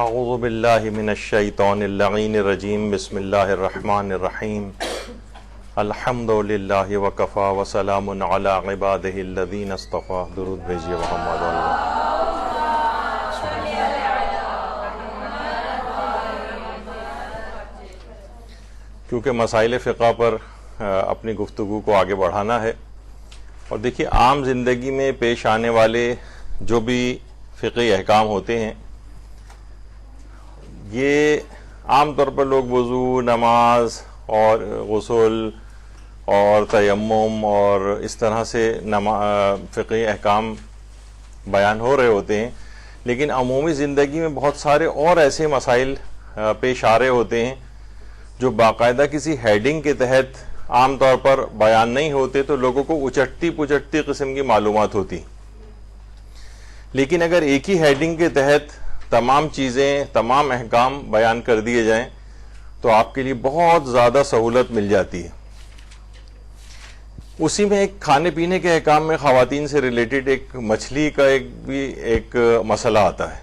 اعوذ باللہ من الشیطان اللعین الرجیم بسم اللہ الرحمن الرحیم الحمد للہ وکفا وسلام علی عبادہ الذین اصطفی. درود بھیجیے محمد اللہ. کیونکہ مسائل فقہ پر اپنی گفتگو کو آگے بڑھانا ہے، اور دیکھیے عام زندگی میں پیش آنے والے جو بھی فقہی احکام ہوتے ہیں، یہ عام طور پر لوگ وضو، نماز اور غسل اور تیمم اور اس طرح سے فقہی احکام بیان ہو رہے ہوتے ہیں، لیکن عمومی زندگی میں بہت سارے اور ایسے مسائل پیش آ رہے ہوتے ہیں جو باقاعدہ کسی ہیڈنگ کے تحت عام طور پر بیان نہیں ہوتے، تو لوگوں کو اچٹتی پچٹتی قسم کی معلومات ہوتی. لیکن اگر ایک ہی ہیڈنگ کے تحت تمام چیزیں، تمام احکام بیان کر دیے جائیں تو آپ کے لیے بہت زیادہ سہولت مل جاتی ہے. اسی میں ایک کھانے پینے کے احکام میں خواتین سے ریلیٹڈ ایک مچھلی کا ایک مسئلہ آتا ہے،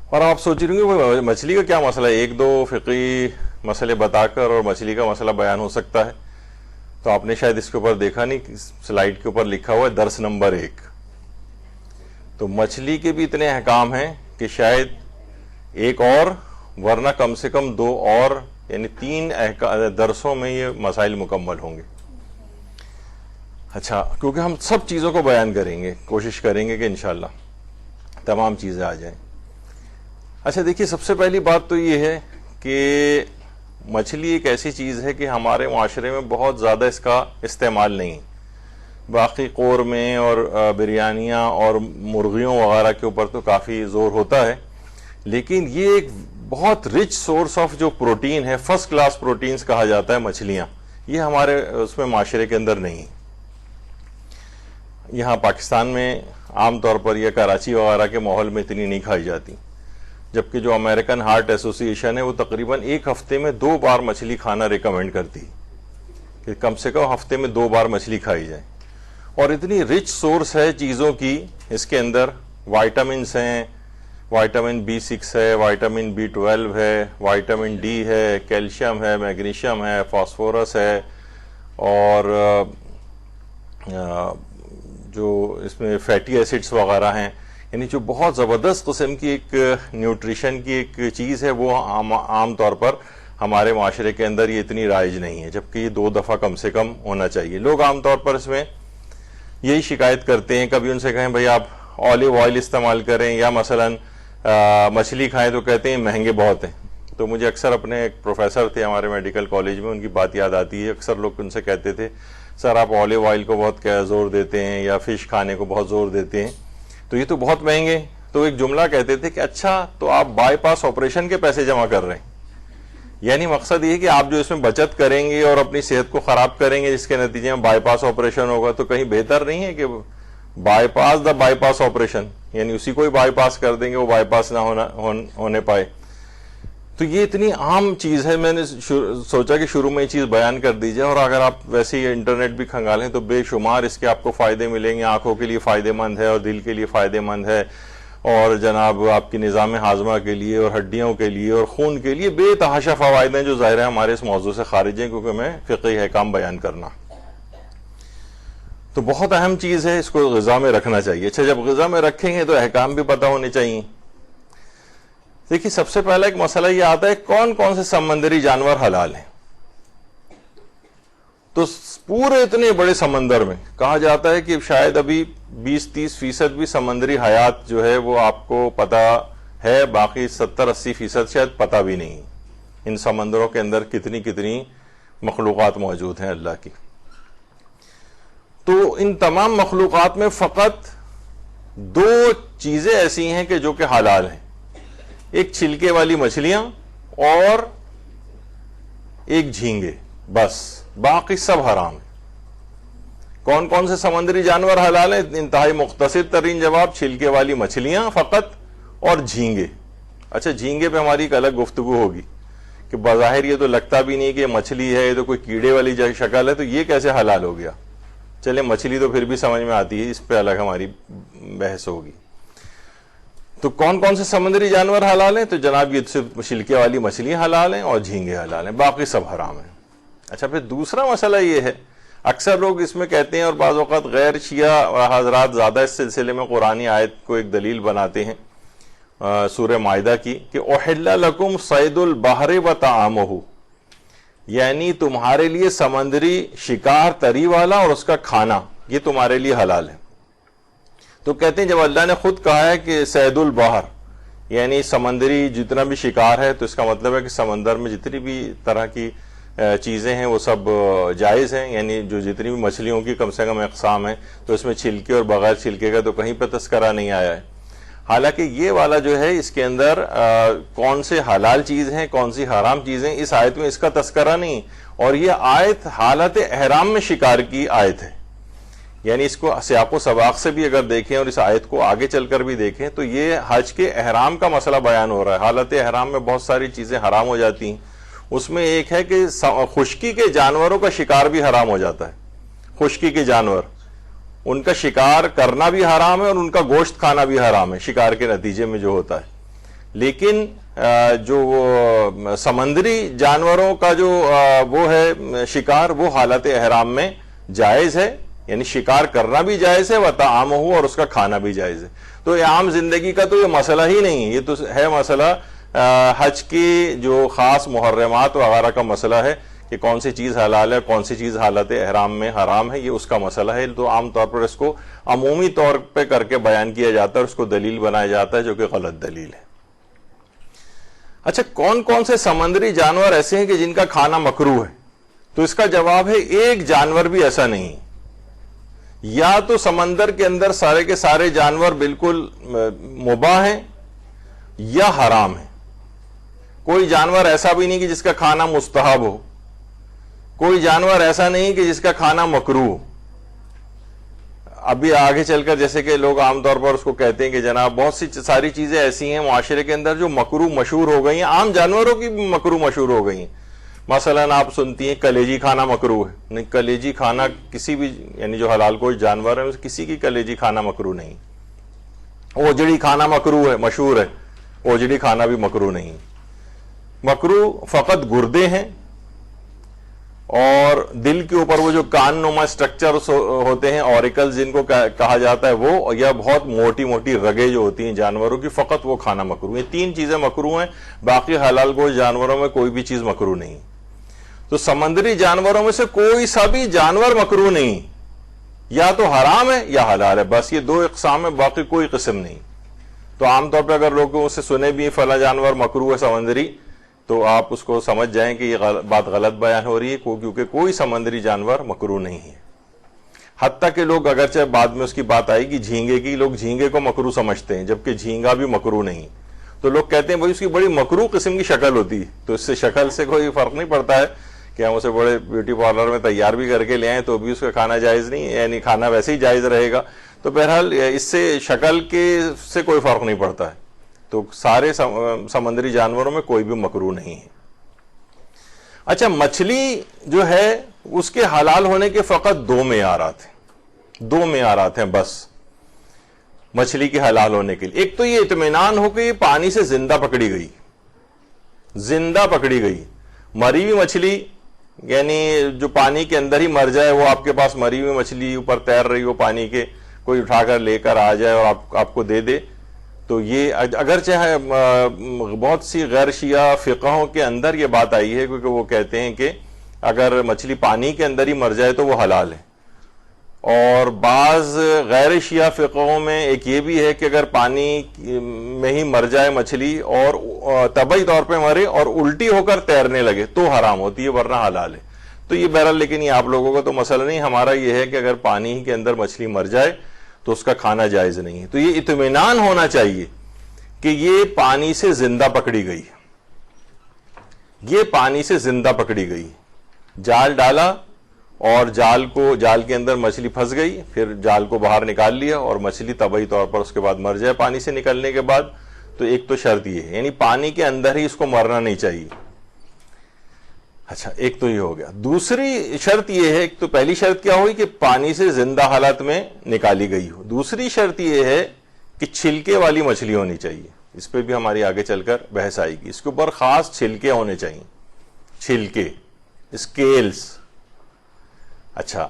اور آپ سوچ رہے ہوں کہ مچھلی کا کیا مسئلہ ہے، ایک دو فقہی مسئلے بتا کر اور مچھلی کا مسئلہ بیان ہو سکتا ہے. تو آپ نے شاید اس کے اوپر دیکھا نہیں، سلائیڈ کے اوپر لکھا ہوا ہے درس نمبر 1. تو مچھلی کے بھی اتنے احکام ہیں کہ شاید ایک اور، ورنہ کم سے کم 2 اور، یعنی 3 درسوں میں یہ مسائل مکمل ہوں گے. اچھا، کیونکہ ہم سب چیزوں کو بیان کریں گے، کوشش کریں گے کہ انشاءاللہ تمام چیزیں آ جائیں. اچھا دیکھیے، سب سے پہلی بات تو یہ ہے کہ مچھلی ایک ایسی چیز ہے کہ ہمارے معاشرے میں بہت زیادہ اس کا استعمال نہیں. باقی قورمے اور بریانیاں اور مرغیوں وغیرہ کے اوپر تو کافی زور ہوتا ہے، لیکن یہ ایک بہت رچ سورس آف جو پروٹین ہے، فرسٹ کلاس پروٹینز کہا جاتا ہے مچھلیاں، یہ ہمارے اس میں معاشرے کے اندر نہیں. یہاں پاکستان میں عام طور پر یہ کراچی وغیرہ کے ماحول میں اتنی نہیں کھائی جاتی، جبکہ جو امریکن ہارٹ ایسوسی ایشن ہے وہ تقریباً 1 ہفتے میں 2 بار مچھلی کھانا ریکمینڈ کرتی کہ کم سے کم ہفتے میں 2 بار مچھلی کھائی جائے. اور اتنی رچ سورس ہے چیزوں کی، اس کے اندر وائٹامنس ہیں، وائٹامن B6 ہے، وائٹامن B12 ہے، وائٹامن D ہے، کیلشیم ہے، میگنیشیم ہے، فاسفورس ہے، اور جو اس میں فیٹی ایسڈز وغیرہ ہیں. یعنی جو بہت زبردست قسم کی ایک نیوٹریشن کی ایک چیز ہے، وہ عام طور پر ہمارے معاشرے کے اندر یہ اتنی رائج نہیں ہے، جبکہ یہ 2 دفعہ کم سے کم ہونا چاہیے. لوگ عام طور پر اس میں یہی شکایت کرتے ہیں، کبھی ان سے کہیں بھئی آپ آلیو آئل استعمال کریں یا مثلاً مچھلی کھائیں، تو کہتے ہیں مہنگے بہت ہیں. تو مجھے اکثر اپنے ایک پروفیسر تھے ہمارے میڈیکل کالج میں، ان کی بات یاد آتی ہے. اکثر لوگ ان سے کہتے تھے سر آپ آلیو آئل کو بہت زور دیتے ہیں یا فش کھانے کو بہت زور دیتے ہیں، تو یہ تو بہت مہنگے. تو ایک جملہ کہتے تھے کہ اچھا تو آپ بائی پاس آپریشن کے پیسے جمع کر رہے ہیں. یعنی مقصد یہ ہے کہ آپ جو اس میں بچت کریں گے اور اپنی صحت کو خراب کریں گے، جس کے نتیجے میں بائی پاس آپریشن ہوگا، تو کہیں بہتر نہیں ہے کہ by pass the by pass operation, یعنی اسی کو ہی بائی پاس کر دیں گے، وہ بائی پاس نہ ہونے پائے. تو یہ اتنی عام چیز ہے، میں نے سوچا کہ شروع میں یہ چیز بیان کر دی جائے. اور اگر آپ ویسے ہی انٹرنیٹ بھی کھنگالیں تو بے شمار اس کے آپ کو فائدے ملیں گے. آنکھوں کے لیے فائدے مند ہے اور دل کے لیے فائدے مند ہے، اور جناب آپ کی نظام ہاضمہ کے لیے اور ہڈیوں کے لیے اور خون کے لیے بے تحاشا فوائد ہیں، جو ظاہر ہے ہمارے اس موضوع سے خارج ہیں، کیونکہ میں فقہی احکام بیان کرنا. تو بہت اہم چیز ہے، اس کو غذا میں رکھنا چاہیے. اچھا، جب غذا میں رکھیں گے تو احکام بھی پتہ ہونے چاہیے. دیکھیے، سب سے پہلا ایک مسئلہ یہ آتا ہے کون کون سے سمندری جانور حلال ہیں. تو پورے اتنے بڑے سمندر میں کہا جاتا ہے کہ شاید ابھی 20-30% بھی سمندری حیات جو ہے وہ آپ کو پتا ہے، باقی 70-80% شاید پتا بھی نہیں. ان سمندروں کے اندر کتنی کتنی مخلوقات موجود ہیں اللہ کی. تو ان تمام مخلوقات میں فقط 2 چیزیں ایسی ہیں کہ جو کہ حلال ہیں، ایک چھلکے والی مچھلیاں اور ایک جھینگے، بس باقی سب حرام ہیں. کون کون سے سمندری جانور حلال ہیں؟ انتہائی مختصر ترین جواب، چھلکے والی مچھلیاں فقط اور جھینگے. اچھا، جھینگے پہ ہماری ایک الگ گفتگو ہوگی کہ بظاہر یہ تو لگتا بھی نہیں کہ یہ مچھلی ہے، یہ تو کوئی کیڑے والی شکل ہے، تو یہ کیسے حلال ہو گیا؟ چلے مچھلی تو پھر بھی سمجھ میں آتی ہے، اس پہ الگ ہماری بحث ہوگی. تو کون کون سے سمندری جانور حلال ہیں؟ تو جناب یہ صرف چھلکے والی مچھلیاں حلال ہیں اور جھینگے حلال ہیں، باقی سب حرام ہیں۔ اچھا، پھر دوسرا مسئلہ یہ ہے، اکثر لوگ اس میں کہتے ہیں اور بعض اوقات غیر شیعہ حضرات زیادہ اس سلسلے میں قرآنی آیت کو ایک دلیل بناتے ہیں سورہ مائدہ کی، کہ احل لکم صید البحر وطعامہ، یعنی تمہارے لیے سمندری شکار تری والا اور اس کا کھانا یہ تمہارے لیے حلال ہے۔ تو کہتے ہیں جب اللہ نے خود کہا ہے کہ صید البحر یعنی سمندری جتنا بھی شکار ہے، تو اس کا مطلب ہے کہ سمندر میں جتنی بھی طرح کی چیزیں ہیں وہ سب جائز ہیں، یعنی جو جتنی بھی مچھلیوں کی کم سے کم اقسام ہیں، تو اس میں چھلکے اور بغیر چھلکے کا تو کہیں پہ تذکرہ نہیں آیا ہے۔ حالانکہ یہ والا جو ہے اس کے اندر کون سے حلال چیز ہیں کون سی حرام چیزیں، اس آیت میں اس کا تذکرہ نہیں، اور یہ آیت حالت احرام میں شکار کی آیت ہے۔ یعنی اس کو سیاق و سباق سے بھی اگر دیکھیں اور اس آیت کو آگے چل کر بھی دیکھیں تو یہ حج کے احرام کا مسئلہ بیان ہو رہا ہے۔ حالت احرام میں بہت ساری چیزیں حرام ہو جاتی ہیں، اس میں ایک ہے کہ خشکی کے جانوروں کا شکار بھی حرام ہو جاتا ہے۔ خشکی کے جانور، ان کا شکار کرنا بھی حرام ہے اور ان کا گوشت کھانا بھی حرام ہے شکار کے نتیجے میں جو ہوتا ہے۔ لیکن جو سمندری جانوروں کا جو وہ ہے شکار، وہ حالت احرام میں جائز ہے، یعنی شکار کرنا بھی جائز ہے، وطعامہ، اور اس کا کھانا بھی جائز ہے۔ تو عام زندگی کا تو یہ مسئلہ ہی نہیں ہے، یہ تو ہے مسئلہ حج کی جو خاص محرمات وغیرہ کا مسئلہ ہے کہ کون سی چیز حلال ہے کون سی چیز حالت احرام میں حرام ہے، یہ اس کا مسئلہ ہے۔ تو عام طور پر اس کو عمومی طور پہ کر کے بیان کیا جاتا ہے، اس کو دلیل بنایا جاتا ہے، جو کہ غلط دلیل ہے۔ اچھا، کون کون سے سمندری جانور ایسے ہیں کہ جن کا کھانا مکروہ ہے؟ تو اس کا جواب ہے ایک جانور بھی ایسا نہیں۔ یا تو سمندر کے اندر سارے کے سارے جانور بالکل مباح ہیں یا حرام ہیں۔ کوئی جانور ایسا بھی نہیں کہ جس کا کھانا مستحب ہو، کوئی جانور ایسا نہیں کہ جس کا کھانا مکروہ ہو۔ ابھی آگے چل کر جیسے کہ لوگ عام طور پر اس کو کہتے ہیں کہ جناب بہت سی ساری چیزیں ایسی ہیں معاشرے کے اندر جو مکروہ مشہور ہو گئی ہیں، عام جانوروں کی بھی مکروہ مشہور ہو گئی ہیں۔ مثلا آپ سنتی ہیں کلیجی کھانا مکروہ ہے، نہیں، کلیجی کھانا کسی بھی یعنی جو حلال کوئی جانور ہے کسی کی کلیجی کھانا مکروہ نہیں۔ اوجڑی کھانا مکروہ ہے، مشہور ہے، اوجڑی کھانا بھی مکروہ نہیں۔ مکروہ فقط گردے ہیں اور دل کے اوپر وہ جو کان نما سٹرکچرز ہوتے ہیں، اوریکل جن کو کہا جاتا ہے، وہ یا بہت موٹی موٹی رگیں جو ہوتی ہیں جانوروں کی، فقط وہ کھانا مکروہ ہے۔ تین چیزیں مکروہ ہیں، باقی حلال کوئی جانوروں میں کوئی بھی چیز مکروہ نہیں۔ تو سمندری جانوروں میں سے کوئی سا بھی جانور مکروہ نہیں، یا تو حرام ہے یا حلال ہے، بس یہ دو اقسام ہے، باقی کوئی قسم نہیں۔ تو عام طور پہ اگر لوگوں سے سنے بھی فلاں جانور مکروہ ہے سمندری، تو آپ اس کو سمجھ جائیں کہ یہ بات غلط بیان ہو رہی ہے، کیونکہ کوئی سمندری جانور مکروہ نہیں ہے۔ حتیٰ کہ لوگ اگرچہ بعد میں اس کی بات آئی کہ جھینگے کی، لوگ جھینگے کو مکروہ سمجھتے ہیں جبکہ جھینگا بھی مکروہ نہیں۔ تو لوگ کہتے ہیں بھائی اس کی بڑی مکروہ قسم کی شکل ہوتی ہے، تو اس سے شکل سے کوئی فرق نہیں پڑتا ہے کہ ہم اسے بڑے بیوٹی پارلر میں تیار بھی کر کے لے آئیں تو بھی اس کا کھانا جائز نہیں، یعنی کھانا ویسے ہی جائز رہے گا۔ تو بہرحال اس سے شکل کے سے کوئی فرق نہیں پڑتا ہے۔ تو سارے سمندری جانوروں میں کوئی بھی مکروہ نہیں ہے۔ اچھا، مچھلی جو ہے اس کے حلال ہونے کے فقط دو معیارات ہیں، دو معیارات ہیں بس مچھلی کے حلال ہونے کے لیے۔ ایک تو یہ اطمینان ہو کہ یہ پانی سے زندہ پکڑی گئی، زندہ پکڑی گئی۔ مری ہوئی مچھلی یعنی جو پانی کے اندر ہی مر جائے، وہ آپ کے پاس مری ہوئی مچھلی اوپر تیر رہی ہو پانی کے، کوئی اٹھا کر لے کر آ جائے اور آپ کو دے دے، تو یہ اگرچہ بہت سی غیر شیعہ فقہوں کے اندر یہ بات آئی ہے، کیونکہ وہ کہتے ہیں کہ اگر مچھلی پانی کے اندر ہی مر جائے تو وہ حلال ہے۔ اور بعض غیر شیعہ فقہوں میں ایک یہ بھی ہے کہ اگر پانی میں ہی مر جائے مچھلی اور طبعی طور پہ مرے اور الٹی ہو کر تیرنے لگے تو حرام ہوتی ہے، ورنہ حلال ہے۔ تو یہ بہرحال لیکن یہ آپ لوگوں کا تو مسئلہ نہیں، ہمارا یہ ہے کہ اگر پانی ہی کے اندر مچھلی مر جائے تو اس کا کھانا جائز نہیں ہے۔ تو یہ اطمینان ہونا چاہیے کہ یہ پانی سے زندہ پکڑی گئی، یہ پانی سے زندہ پکڑی گئی۔ جال ڈالا اور جال کے اندر مچھلی پھنس گئی، پھر جال کو باہر نکال لیا اور مچھلی طبعی طور پر اس کے بعد مر جائے پانی سے نکلنے کے بعد، تو ایک تو شرط یہ ہے، یعنی پانی کے اندر ہی اس کو مرنا نہیں چاہیے۔ اچھا، ایک تو یہ ہو گیا۔ دوسری شرط یہ ہے، ایک تو پہلی شرط کیا ہوئی کہ پانی سے زندہ حالت میں نکالی گئی ہو، دوسری شرط یہ ہے کہ چھلکے والی مچھلی ہونی چاہیے. اس پہ بھی ہماری آگے چل کر بحث آئے گی. اس کے اوپر خاص چھلکے ہونے چاہیے, چھلکے, اسکیلز. اچھا,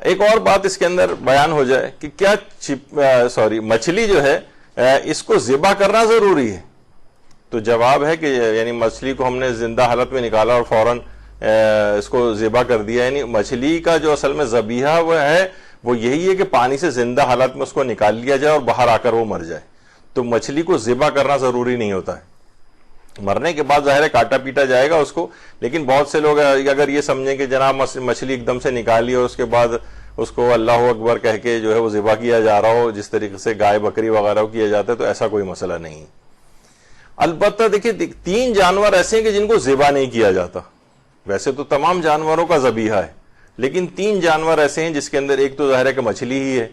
ایک اور بات اس کے اندر بیان ہو جائے کہ کیا مچھلی جو ہے اس کو ذبح کرنا ضروری ہے؟ تو جواب ہے کہ یعنی مچھلی کو ہم نے زندہ حالت میں نکالا اور فوراً اس کو ذبح کر دیا, یعنی مچھلی کا جو اصل میں ذبیحہ وہ ہے وہ یہی ہے کہ پانی سے زندہ حالت میں اس کو نکال لیا جائے اور باہر آ کر وہ مر جائے. تو مچھلی کو ذبح کرنا ضروری نہیں ہوتا ہے. مرنے کے بعد ظاہر ہے کاٹا پیٹا جائے گا اس کو, لیکن بہت سے لوگ اگر یہ سمجھیں کہ جناب مچھلی ایک دم سے نکالی اور اس کے بعد اس کو اللہ اکبر کہہ کے جو ہے وہ ذبح کیا جا رہا ہو جس طریقے سے گائے بکری وغیرہ کیا جاتا ہے, تو ایسا کوئی مسئلہ نہیں. البتہ دیکھیں 3 جانور ایسے ہیں کہ جن کو ذبح نہیں کیا جاتا. ویسے تو تمام جانوروں کا ذبیحہ ہے, لیکن 3 جانور ایسے ہیں جس کے اندر ایک تو ظاہر ہے کہ مچھلی ہی ہے,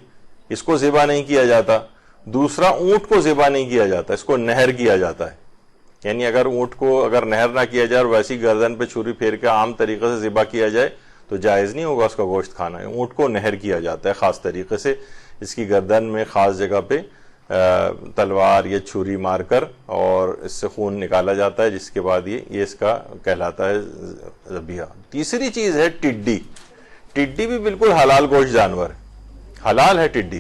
اس کو ذبح نہیں کیا جاتا. دوسرا اونٹ کو ذبح نہیں کیا جاتا, اس کو نہر کیا جاتا ہے. یعنی اگر اونٹ کو اگر نہر نہ کیا جائے اور ویسی گردن پہ چھری پھیر کے عام طریقے سے ذبح کیا جائے تو جائز نہیں ہوگا اس کا گوشت کھانا ہے. اونٹ کو نہر کیا جاتا ہے خاص طریقے سے, اس کی گردن میں خاص جگہ پہ تلوار یا چھری مار کر اور اس سے خون نکالا جاتا ہے, جس کے بعد یہ اس کا کہلاتا ہے ذبیحہ. تیسری چیز ہے ٹڈی. ٹڈی بھی بالکل حلال گوشت جانور ہے, حلال ہے ٹڈی.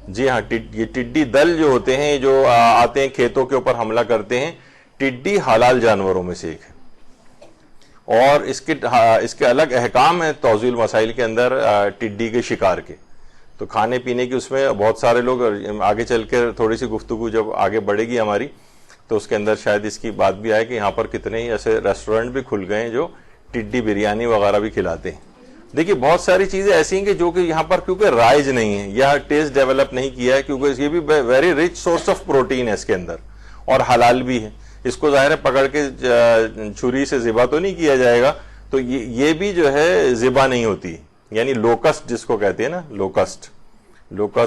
جی ہاں, یہ ٹڈی دل جو ہوتے ہیں جو آتے ہیں کھیتوں کے اوپر حملہ کرتے ہیں, ٹڈی حلال جانوروں میں سے ایک ہے. اور اس کے الگ احکام ہیں توضیح المسائل کے اندر ٹڈی کے شکار کے. تو کھانے پینے کی اس میں بہت سارے لوگ, آگے چل کے تھوڑی سی گفتگو جب آگے بڑھے گی ہماری تو اس کے اندر شاید اس کی بات بھی آئے کہ یہاں پر کتنے ہی ایسے ریسٹورنٹ بھی کھل گئے ہیں جو ٹڈی بریانی وغیرہ بھی کھلاتے ہیں. دیکھیے بہت ساری چیزیں ایسی ہیں کہ جو کہ یہاں پر کیونکہ رائج نہیں ہے یا ٹیسٹ ڈیولپ نہیں کیا ہے, کیونکہ یہ بھی very rich source of protein ہے اس کے اندر اور حلال بھی ہے. اس کو ظاہر ہے پکڑ کے چھری سے ذبح تو نہیں کیا جائے گا, تو یہ بھی جو ہے ذبح نہیں ہوتی. یعنی لوکسٹ جس کو کہتے ہیں نا, لوکسٹ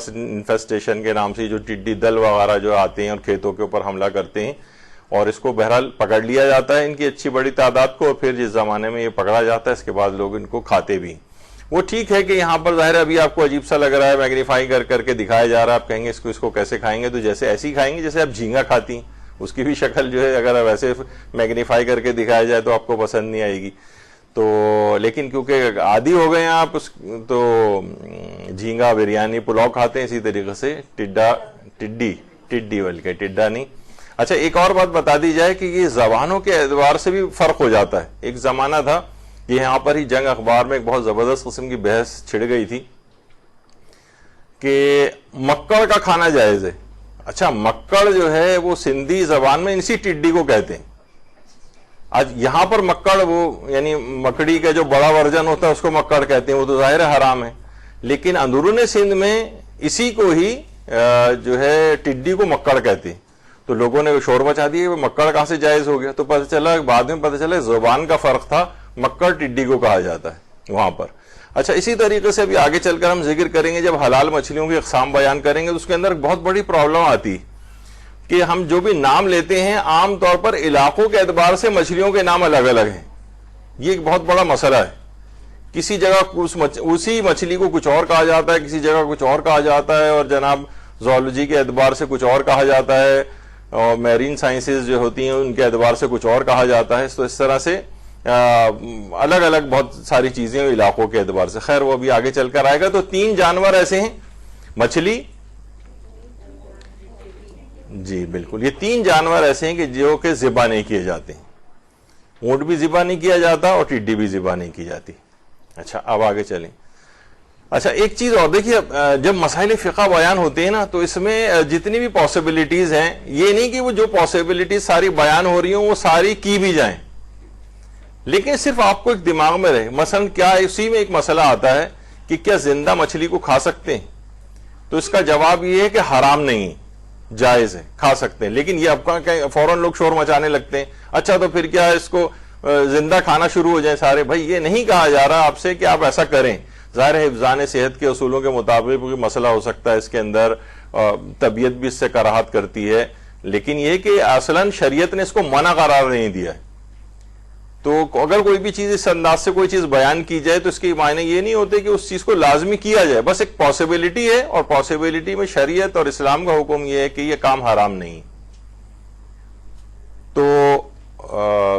انفیسٹیشن کے نام سے جو ٹڈی دل وغیرہ جو آتے ہیں اور کھیتوں کے اوپر حملہ کرتے ہیں, اور اس کو بہرحال پکڑ لیا جاتا ہے ان کی اچھی بڑی تعداد کو, اور پھر جس زمانے میں یہ پکڑا جاتا ہے اس کے بعد لوگ ان کو کھاتے بھی. وہ ٹھیک ہے کہ یہاں پر ظاہر ابھی آپ کو عجیب سا لگ رہا ہے, میگنیفائی کر کے دکھایا جا رہا ہے, آپ کہیں گے اس کو کیسے کھائیں گے, تو جیسے ایسی کھائیں گے جیسے آپ جھینگا کھاتی ہیں, اس کی بھی شکل جو ہے اگر ویسے میگنیفائی کر کے دکھایا جائے تو آپ کو پسند نہیں آئے گی. تو لیکن کیونکہ عادی ہو گئے ہیں آپ تو جھینگا بریانی پلاؤ کھاتے ہیں, اسی طریقے سے ٹڈی بلکہ ٹڈا نہیں. اچھا, ایک اور بات بتا دی جائے کہ یہ زبانوں کے اعتبار سے بھی فرق ہو جاتا ہے. ایک زمانہ تھا یہ یہاں پر ہی جنگ اخبار میں ایک بہت زبردست قسم کی بحث چھڑ گئی تھی کہ مکڑ کا کھانا جائز ہے. اچھا, مکڑ جو ہے وہ سندھی زبان میں اسی ٹڈی کو کہتے ہیں. آج یہاں پر مکڑ وہ یعنی مکڑی کا جو بڑا ورژن ہوتا ہے اس کو مکڑ کہتے ہیں, وہ تو ظاہر حرام ہے, لیکن اندرون سندھ میں اسی کو ہی جو ہے ٹڈی کو مکڑ کہتے ہیں. تو لوگوں نے شور مچا دیا کہ مکڑ کہاں سے جائز ہو گیا, تو پتہ چلا بعد میں پتہ چلا زبان کا فرق تھا, مکڑ ٹڈی کو کہا جاتا ہے وہاں پر. اچھا, اسی طریقے سے ابھی آگے چل کر ہم ذکر کریں گے, جب حلال مچھلیوں کی اقسام بیان کریں گے تو اس کے اندر بہت بڑی پرابلم آتی کہ ہم جو بھی نام لیتے ہیں عام طور پر علاقوں کے اعتبار سے مچھلیوں کے نام الگ الگ ہیں. یہ ایک بہت بڑا مسئلہ ہے. کسی جگہ اسی مچھلی کو کچھ اور کہا جاتا ہے, کسی جگہ کچھ اور کہا جاتا ہے, اور جناب زولوجی کے اعتبار سے کچھ اور کہا جاتا ہے, اور میرین سائنسز جو ہوتی ہیں ان کے اعتبار سے کچھ اور کہا جاتا ہے. تو اس طرح سے الگ الگ بہت ساری چیزیں علاقوں کے اعتبار سے. خیر وہ ابھی آگے چل کر آئے گا. تو 3 جانور ایسے ہیں, مچھلی, جی بالکل, یہ 3 جانور ایسے ہیں کہ جو کہ ذبح نہیں کیے جاتے ہیں. اونٹ بھی ذبح نہیں کیا جاتا اور ٹڈی بھی ذبح نہیں کی جاتی. اچھا, اب آگے چلیں. اچھا, ایک چیز اور دیکھیے, جب مسائل فقہ بیان ہوتے ہیں نا تو اس میں جتنی بھی پاسبلٹیز ہیں, یہ نہیں کہ وہ جو پاسبلٹیز ساری بیان ہو رہی ہوں وہ ساری کی بھی جائیں, لیکن صرف آپ کو ایک دماغ میں رہے. مثلا کیا اسی میں ایک مسئلہ آتا ہے کہ کیا زندہ مچھلی کو کھا سکتے ہیں, تو اس کا جواب یہ ہے کہ حرام نہیں, جائز ہے, کھا سکتے ہیں. لیکن یہ اب فوراً لوگ شور مچانے لگتے ہیں, اچھا تو پھر کیا اس کو زندہ کھانا شروع ہو جائیں سارے. بھائی یہ نہیں کہا جا رہا آپ سے کہ آپ ایسا کریں. ظاہر ہے حفظان صحت کے اصولوں کے مطابق مسئلہ ہو سکتا ہے اس کے اندر, طبیعت بھی اس سے کراہت کرتی ہے, لیکن یہ کہ اصلاً شریعت نے اس کو منع قرار نہیں دیا ہے. تو اگر کوئی بھی چیز اس انداز سے کوئی چیز بیان کی جائے تو اس کے معنی یہ نہیں ہوتے کہ اس چیز کو لازمی کیا جائے، بس ایک پاسبلٹی ہے، اور پاسبلٹی میں شریعت اور اسلام کا حکم یہ ہے کہ یہ کام حرام نہیں. تو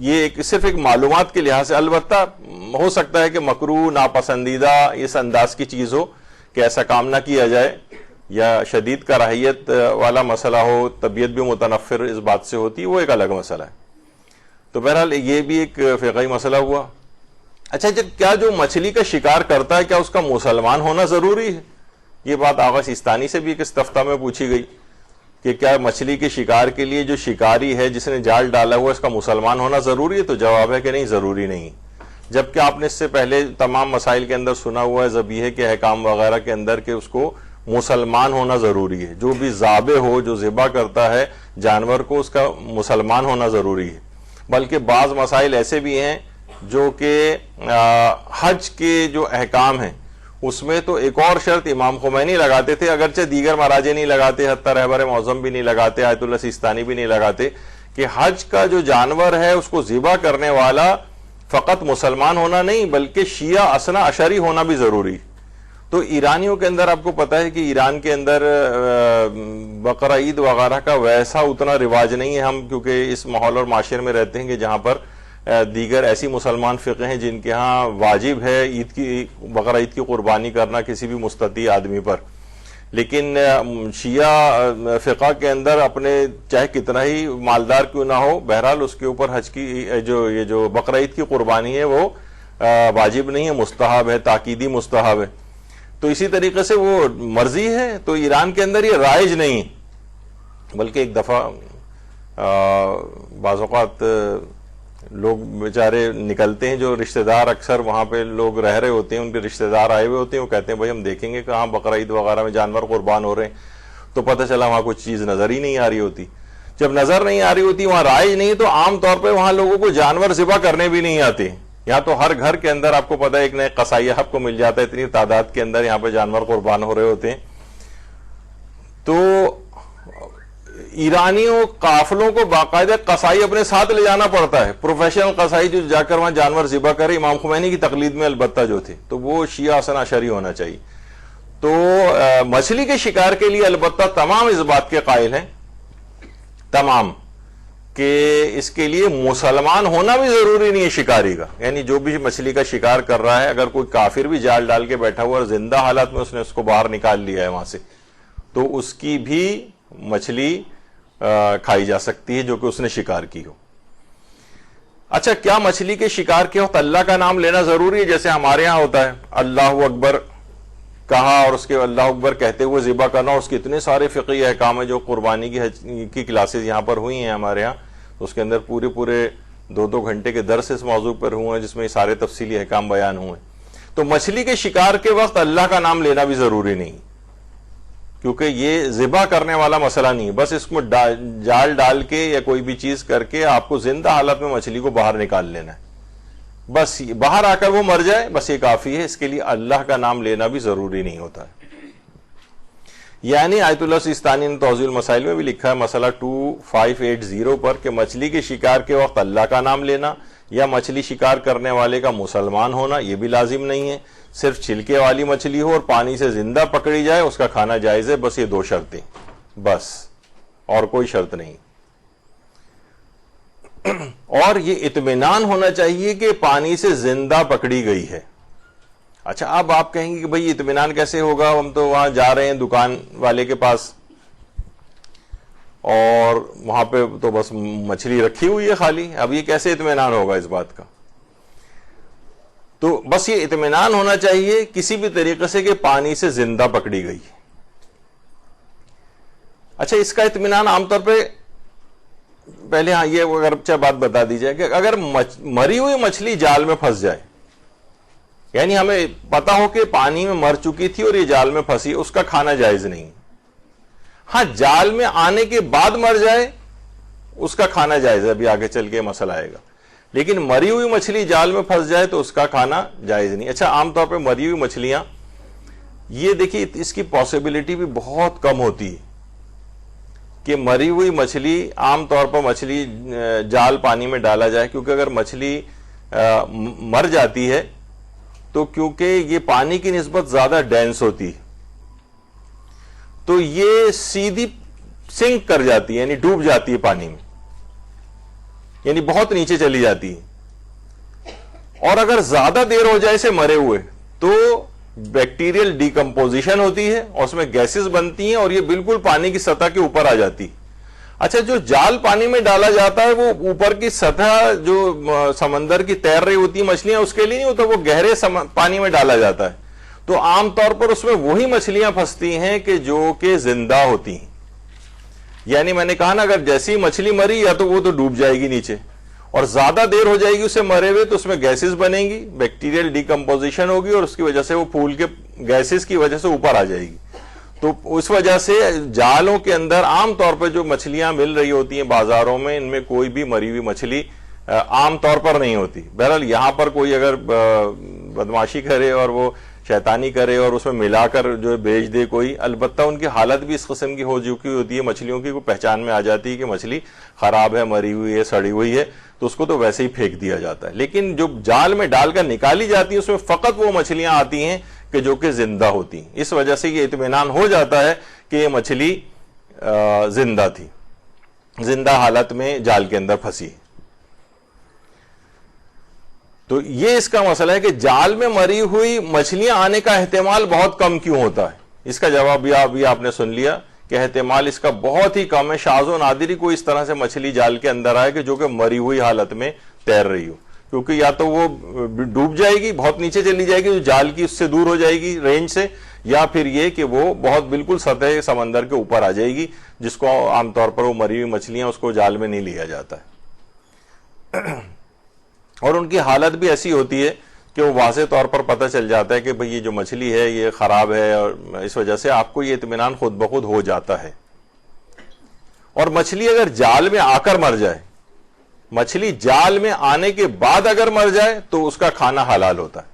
یہ صرف ایک معلومات کے لحاظ سے، البتہ ہو سکتا ہے کہ مکروہ، ناپسندیدہ اس انداز کی چیز ہو کہ ایسا کام نہ کیا جائے، یا شدید کراہیت والا مسئلہ ہو، طبیعت بھی متنفر اس بات سے ہوتی، وہ ایک الگ مسئلہ ہے. تو بہرحال یہ بھی ایک فقہی مسئلہ ہوا. اچھا کیا جو مچھلی کا شکار کرتا ہے کیا اس کا مسلمان ہونا ضروری ہے؟ یہ بات آغا سیستانی سے بھی ایک استفتاء میں پوچھی گئی کہ کیا مچھلی کے شکار کے لیے جو شکاری ہے جس نے جال ڈالا ہوا اس کا مسلمان ہونا ضروری ہے؟ تو جواب ہے کہ نہیں، ضروری نہیں. جبکہ آپ نے اس سے پہلے تمام مسائل کے اندر سنا ہوا ہے ذبیحے کے احکام وغیرہ کے اندر کہ اس کو مسلمان ہونا ضروری ہے. جو بھی ذابح ہو، جو ذبح کرتا ہے جانور کو، اس کا مسلمان ہونا ضروری ہے. بلکہ بعض مسائل ایسے بھی ہیں جو کہ حج کے جو احکام ہیں اس میں تو ایک اور شرط امام خمینی لگاتے تھے، اگرچہ دیگر مراجع نہیں لگاتے، حتی رہبر معظم بھی نہیں لگاتے، آیت اللہ سیستانی بھی نہیں لگاتے، کہ حج کا جو جانور ہے اس کو ذبح کرنے والا فقط مسلمان ہونا نہیں بلکہ شیعہ اثنا عشری ہونا بھی ضروری. تو ایرانیوں کے اندر آپ کو پتا ہے کہ ایران کے اندر بقرہ عید وغیرہ کا ویسا اتنا رواج نہیں ہے. ہم کیونکہ اس ماحول اور معاشرے میں رہتے ہیں کہ جہاں پر دیگر ایسی مسلمان فقہ ہیں جن کے ہاں واجب ہے بقرہ عید کی قربانی کرنا کسی بھی مستطیع آدمی پر، لیکن شیعہ فقہ کے اندر اپنے چاہے کتنا ہی مالدار کیوں نہ ہو، بہرحال اس کے اوپر حج کی یہ جو بقرہ عید کی قربانی ہے وہ واجب نہیں ہے، مستحب ہے، تاکیدی مستحب ہے. تو اسی طریقے سے وہ مرضی ہے. تو ایران کے اندر یہ رائج نہیں، بلکہ ایک دفعہ بعض اوقات لوگ بیچارے نکلتے ہیں جو رشتہ دار، اکثر وہاں پہ لوگ رہ رہے ہوتے ہیں، ان کے رشتہ دار آئے ہوئے ہوتے ہیں، وہ کہتے ہیں بھائی ہم دیکھیں گے کہاں بقرہ عید وغیرہ میں جانور قربان ہو رہے ہیں. تو پتہ چلا وہاں کوئی چیز نظر ہی نہیں آ رہی ہوتی. جب نظر نہیں آ رہی ہوتی، وہاں رائج نہیں، تو عام طور پہ وہاں لوگوں کو جانور ذبح کرنے بھی نہیں آتے. یہاں تو ہر گھر کے اندر آپ کو پتا ہے ایک نئے قصائیہ آپ کو مل جاتا ہے، اتنی تعداد کے اندر یہاں پہ جانور قربان ہو رہے ہوتے ہیں. تو ایرانیوں قافلوں کو باقاعدہ قصائی اپنے ساتھ لے جانا پڑتا ہے، پروفیشنل قصائی جو جا کر وہاں جانور ذبح کرے، امام خمینی کی تقلید میں البتہ جو تھے، تو وہ شیعہ حسن عشری ہونا چاہیے. تو مچھلی کے شکار کے لیے البتہ تمام اس بات کے قائل ہیں، تمام، کہ اس کے لیے مسلمان ہونا بھی ضروری نہیں ہے شکاری کا. یعنی جو بھی مچھلی کا شکار کر رہا ہے، اگر کوئی کافر بھی جال ڈال کے بیٹھا ہوا اور زندہ حالات میں اس نے اس کو باہر نکال لیا ہے وہاں سے، تو اس کی بھی مچھلی کھائی جا سکتی ہے جو کہ اس نے شکار کی ہو. اچھا کیا مچھلی کے شکار کے وقت اللہ کا نام لینا ضروری ہے؟ جیسے ہمارے ہاں ہوتا ہے اللہ اکبر کہا اور اس کے اللہ اکبر کہتے ہوئے ذبح کرنا، اس کے اتنے سارے فقہی احکام ہیں جو قربانی کی کلاسز یہاں پر ہوئی ہیں ہمارے ہاں، اس کے اندر پورے 2 گھنٹے کے درس اس موضوع پر ہوئے ہیں جس میں سارے تفصیلی احکام بیان ہوئے. تو مچھلی کے شکار کے وقت اللہ کا نام لینا بھی ضروری نہیں، کیونکہ یہ ذبح کرنے والا مسئلہ نہیں، بس اس کو جال ڈال کے یا کوئی بھی چیز کر کے آپ کو زندہ حالت میں مچھلی کو باہر نکال لینا ہے، بس باہر آ کر وہ مر جائے، بس یہ کافی ہے. اس کے لیے اللہ کا نام لینا بھی ضروری نہیں ہوتا ہے. یعنی آیت اللہ سیستانی نے توضیح المسائل میں بھی لکھا ہے مسئلہ 2580 پر کہ مچھلی کے شکار کے وقت اللہ کا نام لینا یا مچھلی شکار کرنے والے کا مسلمان ہونا یہ بھی لازم نہیں ہے. صرف چھلکے والی مچھلی ہو اور پانی سے زندہ پکڑی جائے اس کا کھانا جائز ہے. بس یہ 2 شرطیں، بس اور کوئی شرط نہیں. اور یہ اطمینان ہونا چاہیے کہ پانی سے زندہ پکڑی گئی ہے. اچھا اب آپ کہیں گے کہ بھئی اطمینان کیسے ہوگا، ہم تو وہاں جا رہے ہیں دکان والے کے پاس اور وہاں پہ تو بس مچھلی رکھی ہوئی ہے خالی، اب یہ کیسے اطمینان ہوگا اس بات کا؟ تو بس یہ اطمینان ہونا چاہیے کسی بھی طریقے سے کہ پانی سے زندہ پکڑی گئی. اچھا اس کا اطمینان عام طور پہ پہلے ہاں یہ اگر بات بتا دی جائے کہ اگر مری ہوئی مچھلی جال میں پھنس جائے، یعنی ہمیں پتا ہو کہ پانی میں مر چکی تھی اور یہ جال میں پھنسی، اس کا کھانا جائز نہیں. ہاں جال میں آنے کے بعد مر جائے اس کا کھانا جائز ہے، ابھی آگے چل کے مسئلہ آئے گا. لیکن مری ہوئی مچھلی جال میں پھنس جائے تو اس کا کھانا جائز نہیں. اچھا عام طور پہ مری ہوئی مچھلیاں یہ دیکھیے اس کی پاسبلٹی بھی بہت کم ہوتی ہے کہ مری ہوئی مچھلی عام طور پر مچھلی جال پانی میں ڈالا جائے، کیونکہ اگر مچھلی مر جاتی ہے تو کیونکہ یہ پانی کی نسبت زیادہ ڈینس ہوتی ہے تو یہ سیدھی سنک کر جاتی ہے، یعنی ڈوب جاتی ہے پانی میں، یعنی بہت نیچے چلی جاتی ہے۔ اور اگر زیادہ دیر ہو جائے اسے مرے ہوئے تو بیکٹیریل ڈیکمپوزیشن ہوتی ہے اور اس میں گیسز بنتی ہیں اور یہ بالکل پانی کی سطح کے اوپر آ جاتی ہے۔ اچھا، جو جال پانی میں ڈالا جاتا ہے وہ اوپر کی سطح جو سمندر کی تیر رہی ہوتی ہے مچھلیاں اس کے لیے نہیں ہوتا، وہ گہرے پانی میں ڈالا جاتا ہے، تو عام طور پر اس میں وہی مچھلیاں پھنستی ہیں کہ جو کہ زندہ ہوتی ہیں۔ یعنی میں نے کہا نا، اگر جیسی مچھلی مری یا تو وہ تو ڈوب جائے گی نیچے، اور زیادہ دیر ہو جائے گی اسے مرے ہوئے تو اس میں گیسز بنیں گی، بیکٹیریل ڈیکمپوزیشن ہوگی اور اس کی وجہ سے وہ پھول کے گیسز کی وجہ سے اوپر آ جائے گی۔ تو اس وجہ سے جالوں کے اندر عام طور پر جو مچھلیاں مل رہی ہوتی ہیں بازاروں میں، ان میں کوئی بھی مری ہوئی مچھلی عام طور پر نہیں ہوتی۔ بہرحال یہاں پر کوئی اگر بدماشی کرے اور وہ شیطانی کرے اور اس میں ملا کر جو بیچ دے کوئی، البتہ ان کی حالت بھی اس قسم کی ہو چکی ہوتی ہے مچھلیوں کی، کوئی پہچان میں آ جاتی ہے کہ مچھلی خراب ہے، مری ہوئی ہے، سڑی ہوئی ہے، تو اس کو تو ویسے ہی پھینک دیا جاتا ہے۔ لیکن جو جال میں ڈال کر نکالی جاتی ہے اس میں فقط وہ مچھلیاں آتی ہیں کہ جو کہ زندہ ہوتی ہیں، اس وجہ سے یہ اطمینان ہو جاتا ہے کہ یہ مچھلی زندہ تھی، زندہ حالت میں جال کے اندر پھنسی۔ تو یہ اس کا مسئلہ ہے کہ جال میں مری ہوئی مچھلیاں آنے کا احتمال بہت کم کیوں ہوتا ہے؟ اس کا جواب بھی آپ نے سن لیا کہ احتمال اس کا بہت ہی کم ہے، شاذ و نادر ہی کوئی اس طرح سے مچھلی جال کے اندر آئے کہ جو کہ مری ہوئی حالت میں تیر رہی ہو، کیونکہ یا تو وہ ڈوب جائے گی، بہت نیچے چلی جائے گی، جو جال کی اس سے دور ہو جائے گی رینج سے، یا پھر یہ کہ وہ بہت بالکل سطح سمندر کے اوپر آ جائے گی، جس کو عام طور پر وہ مری ہوئی مچھلیاں اس کو جال میں نہیں لیا جاتا ہے۔ اور ان کی حالت بھی ایسی ہوتی ہے کہ وہ واضح طور پر پتہ چل جاتا ہے کہ بھئی یہ جو مچھلی ہے یہ خراب ہے، اور اس وجہ سے آپ کو یہ اطمینان خود بخود ہو جاتا ہے۔ اور مچھلی اگر جال میں آ کر مر جائے، مچھلی جال میں آنے کے بعد اگر مر جائے تو اس کا کھانا حلال ہوتا ہے۔